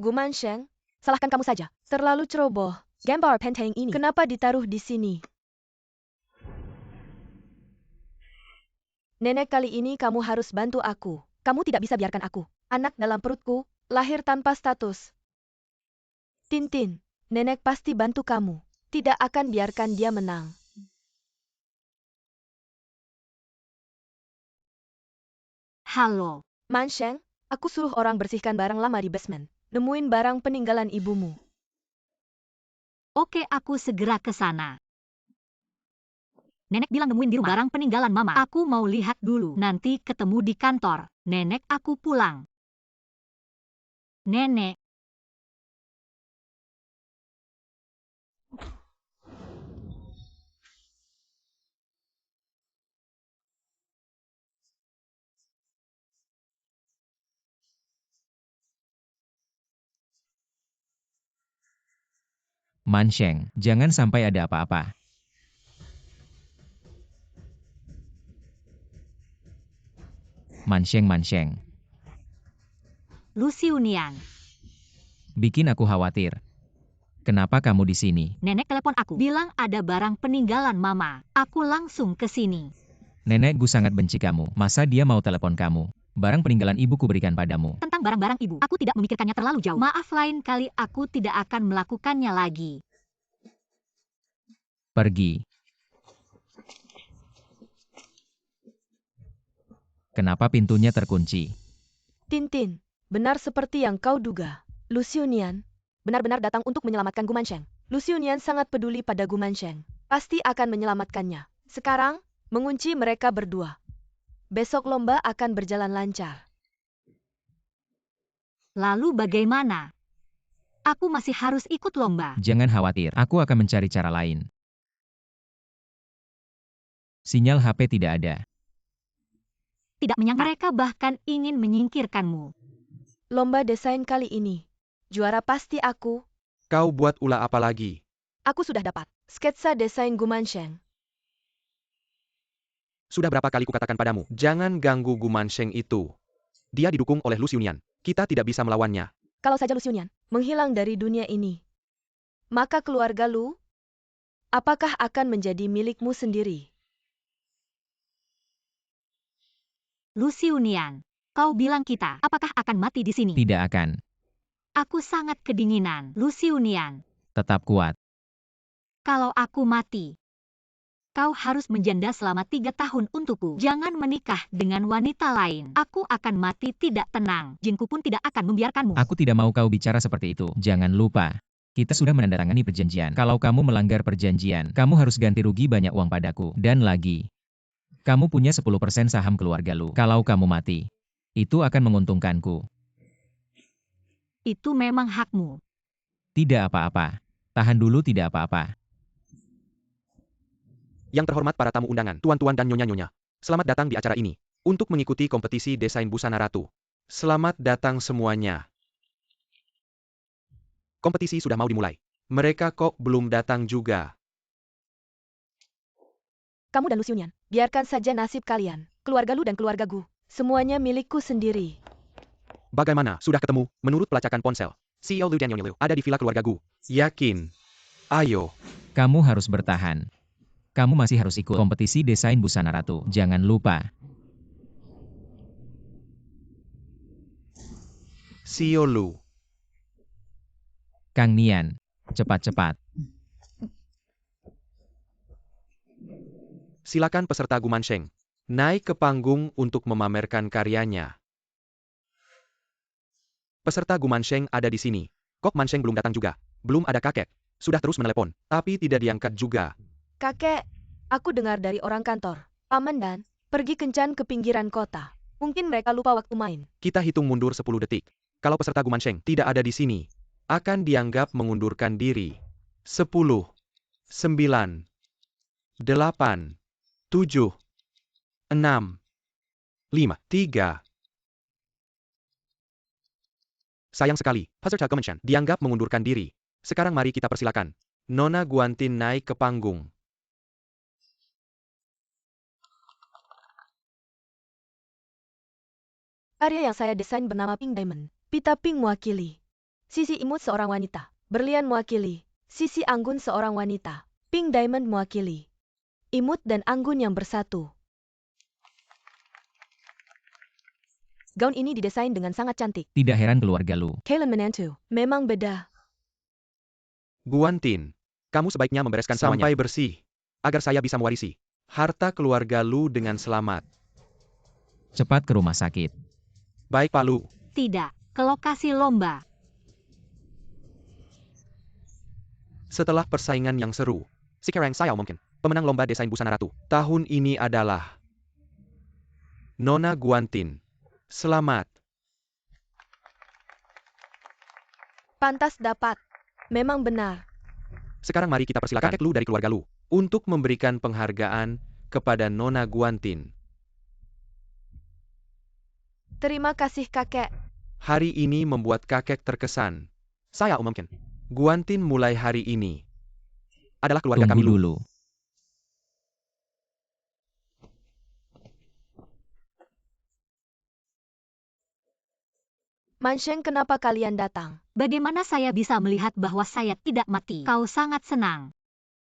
Gumansheng, salahkan kamu saja. Terlalu ceroboh. Gambar penting ini kenapa ditaruh di sini? Nenek, kali ini kamu harus bantu aku. Kamu tidak bisa biarkan aku, anak dalam perutku, lahir tanpa status. Tintin, nenek pasti bantu kamu. Tidak akan biarkan dia menang. Halo. Mansheng, aku suruh orang bersihkan barang lama di basement. Nemuin barang peninggalan ibumu. Oke, aku segera ke sana. Nenek bilang nemuin di rumah barang peninggalan mama. Aku mau lihat dulu. Nanti ketemu di kantor. Nenek, aku pulang. Nenek. Mansheng, jangan sampai ada apa-apa. Mansheng. Lu Xiunian. Bikin aku khawatir. Kenapa kamu di sini? Nenek telepon aku. Bilang ada barang peninggalan mama. Aku langsung ke sini. Nenekku sangat benci kamu. Masa dia mau telepon kamu? Barang peninggalan ibuku berikan padamu. Tentang barang-barang ibu, aku tidak memikirkannya terlalu jauh. Maaf, lain kali aku tidak akan melakukannya lagi. Pergi. Kenapa pintunya terkunci? Tintin, benar seperti yang kau duga. Lu Xiunian benar-benar datang untuk menyelamatkan Gumansheng. Lu Xiunian sangat peduli pada Gumansheng. Pasti akan menyelamatkannya. Sekarang, mengunci mereka berdua. Besok lomba akan berjalan lancar. Lalu bagaimana? Aku masih harus ikut lomba. Jangan khawatir, aku akan mencari cara lain. Sinyal HP tidak ada. Tidak menyangka mereka bahkan ingin menyingkirkanmu. Lomba desain kali ini, juara pasti aku. Kau buat ulah apa lagi? Aku sudah dapat sketsa desain Gumansheng. Sudah berapa kali kukatakan padamu, jangan ganggu Gumansheng itu. Dia didukung oleh Lu Xiunian. Kita tidak bisa melawannya. Kalau saja Lu Xiunian menghilang dari dunia ini, maka keluarga Lu, apakah akan menjadi milikmu sendiri? Lu Xiunian, kau bilang kita, apakah akan mati di sini? Tidak akan. Aku sangat kedinginan, Lu Xiunian. Tetap kuat. Kalau aku mati, kau harus menjanda selama 3 tahun untukku. Jangan menikah dengan wanita lain. Aku akan mati tidak tenang. Jinku pun tidak akan membiarkanmu. Aku tidak mau kau bicara seperti itu. Jangan lupa. Kita sudah menandatangani perjanjian. Kalau kamu melanggar perjanjian, kamu harus ganti rugi banyak uang padaku. Dan lagi, Kamu punya 10% saham keluarga Lu. Kalau kamu mati, itu akan menguntungkanku. Itu memang hakmu. Tidak apa-apa. Tahan dulu, tidak apa-apa. Yang terhormat para tamu undangan, tuan-tuan dan nyonya-nyonya. Selamat datang di acara ini, untuk mengikuti kompetisi desain busana ratu. Selamat datang semuanya. Kompetisi sudah mau dimulai. Mereka kok belum datang juga. Kamu dan Lu Xiaonian, biarkan saja nasib kalian. Keluarga Lu dan keluarga Gu, semuanya milikku sendiri. Bagaimana, sudah ketemu? Menurut pelacakan ponsel, CEO Lu dan Nyonya Liu ada di villa keluarga Gu. Yakin? Ayo. Kamu harus bertahan. Kamu masih harus ikut kompetisi desain busana ratu. Jangan lupa. CEO Lu. Kang Nian, cepat-cepat. Silakan peserta Gu Mansheng naik ke panggung untuk memamerkan karyanya. Peserta Gu Mansheng ada di sini. Kok Mansheng belum datang juga? Belum ada kakek. Sudah terus menelepon, tapi tidak diangkat juga. Kakek, aku dengar dari orang kantor. Paman dan pergi kencan ke pinggiran kota. Mungkin mereka lupa waktu main. Kita hitung mundur 10 detik. Kalau peserta Gu Mansheng tidak ada di sini, akan dianggap mengundurkan diri. 10, 9, 8, 7, 6, 5, 3. Sayang sekali, peserta Gu Mansheng dianggap mengundurkan diri. Sekarang mari kita persilakan Nona Guantin naik ke panggung. Karya yang saya desain bernama Pink Diamond. Pita Pink mewakili sisi imut seorang wanita. Berlian mewakili sisi anggun seorang wanita. Pink Diamond mewakili imut dan anggun yang bersatu. Gaun ini didesain dengan sangat cantik. Tidak heran keluarga Lu. Kalen menantu, memang beda. Guantin, kamu sebaiknya membereskan sampai bersih, agar saya bisa mewarisi harta keluarga Lu dengan selamat. Cepat ke rumah sakit. Baik Pak Lu. Tidak, ke lokasi lomba. Setelah persaingan yang seru, sekarang saya mungkin pemenang lomba desain busana ratu tahun ini adalah Nona Guantin. Selamat. Pantas dapat. Memang benar. Sekarang mari kita persilakan kakek Lu dari keluarga Lu untuk memberikan penghargaan kepada Nona Guantin. Terima kasih kakek. Hari ini membuat kakek terkesan. Saya umumkan, Guantin mulai hari ini adalah keluarga kami Tunggu Lu. dulu. Mansheng, kenapa kalian datang? Bagaimana saya bisa melihat bahwa saya tidak mati? Kau sangat senang.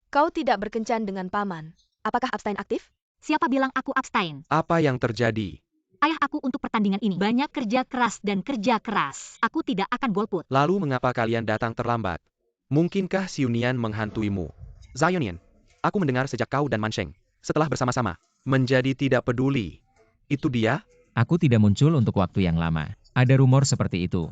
Kau tidak berkencan dengan paman. Apakah abstain aktif? Siapa bilang aku abstain? Apa yang terjadi? Ayah aku untuk pertandingan ini banyak kerja keras dan kerja keras. Aku tidak akan golput. Lalu mengapa kalian datang terlambat? Mungkinkah Xiaonian menghantuimu? Xiaonian, aku mendengar sejak kau dan Mansheng setelah bersama-sama menjadi tidak peduli. Itu dia? Aku tidak muncul untuk waktu yang lama. Ada rumor seperti itu.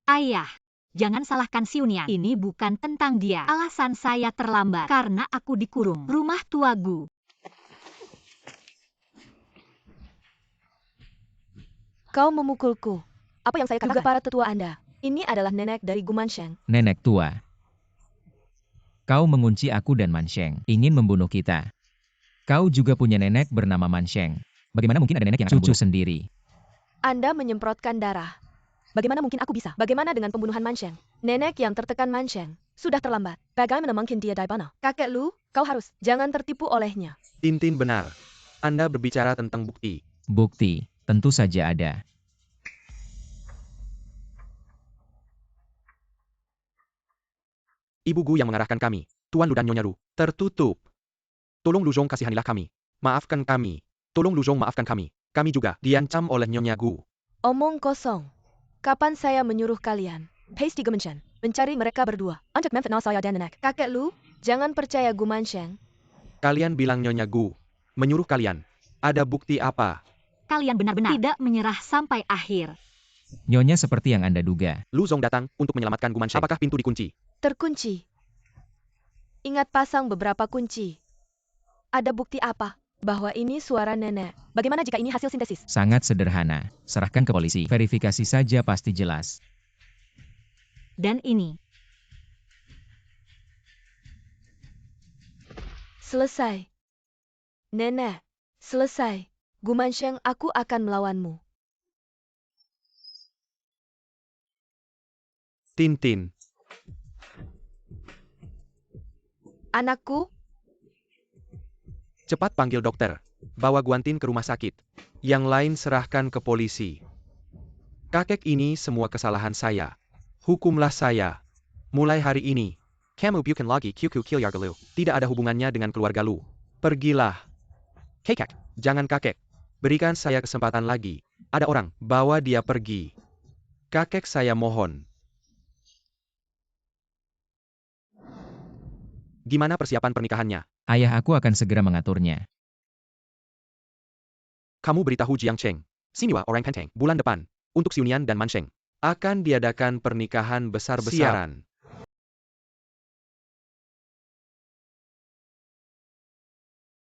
Ayah, jangan salahkan Xiaonian. Ini bukan tentang dia. Alasan saya terlambat karena aku dikurung. Rumah tua Gu. Kau memukulku. Apa yang saya katakan? Juga para tetua Anda. Ini adalah nenek dari Gu Mansheng. Nenek tua. Kau mengunci aku dan Mansheng. Ingin membunuh kita. Kau juga punya nenek bernama Mansheng. Bagaimana mungkin ada nenek yang akan cucu sendiri? Anda menyemprotkan darah. Bagaimana mungkin aku bisa? Bagaimana dengan pembunuhan Mansheng? Nenek yang tertekan Mansheng. Sudah terlambat. Bagaimana mungkin dia Daibana? Kakek Lu, kau harus jangan tertipu olehnya. Tintin benar. Anda berbicara tentang bukti. Bukti, tentu saja ada. Ibu Gu yang mengarahkan kami, Tuan Lu dan Nyonya Ru, tertutup. Tolong Lu Zhong kasihanilah kami. Maafkan kami. Tolong Lu Zhong maafkan kami. Kami juga diancam oleh Nyonya Gu. Omong kosong. Kapan saya menyuruh kalian? Pace di Gemenchen. Mencari mereka berdua. Untuk memfitnah saya dan nenek. Kakek Lu, jangan percaya Gu Mansheng. Kalian bilang Nyonya Gu menyuruh kalian. Ada bukti apa? Kalian benar-benar tidak menyerah sampai akhir. Nyonya seperti yang Anda duga. Lu Zhong datang untuk menyelamatkan Gu Mansheng. Apakah pintu dikunci? Terkunci. Ingat pasang beberapa kunci. Ada bukti apa? bahwa ini suara nenek. Bagaimana jika ini hasil sintesis? Sangat sederhana. Serahkan ke polisi. Verifikasi saja pasti jelas. Dan ini. Selesai. Nenek, selesai. Gumansheng, aku akan melawanmu. Tintin, Anakku, cepat panggil dokter. Bawa Guantin ke rumah sakit. Yang lain serahkan ke polisi. Kakek ini semua kesalahan saya. Hukumlah saya. Mulai hari ini. Kamu bukan lagi Kyuku Kilyargalu. Tidak ada hubungannya dengan keluarga Lu. Pergilah. Kakek, jangan kakek. Berikan saya kesempatan lagi. Ada orang, bawa dia pergi. Kakek saya mohon. Gimana persiapan pernikahannya? Ayah aku akan segera mengaturnya. Kamu beritahu Jiang Cheng, Siniwa orang Penteng, bulan depan, untuk Siunian dan Mansheng. Akan diadakan pernikahan besar-besaran.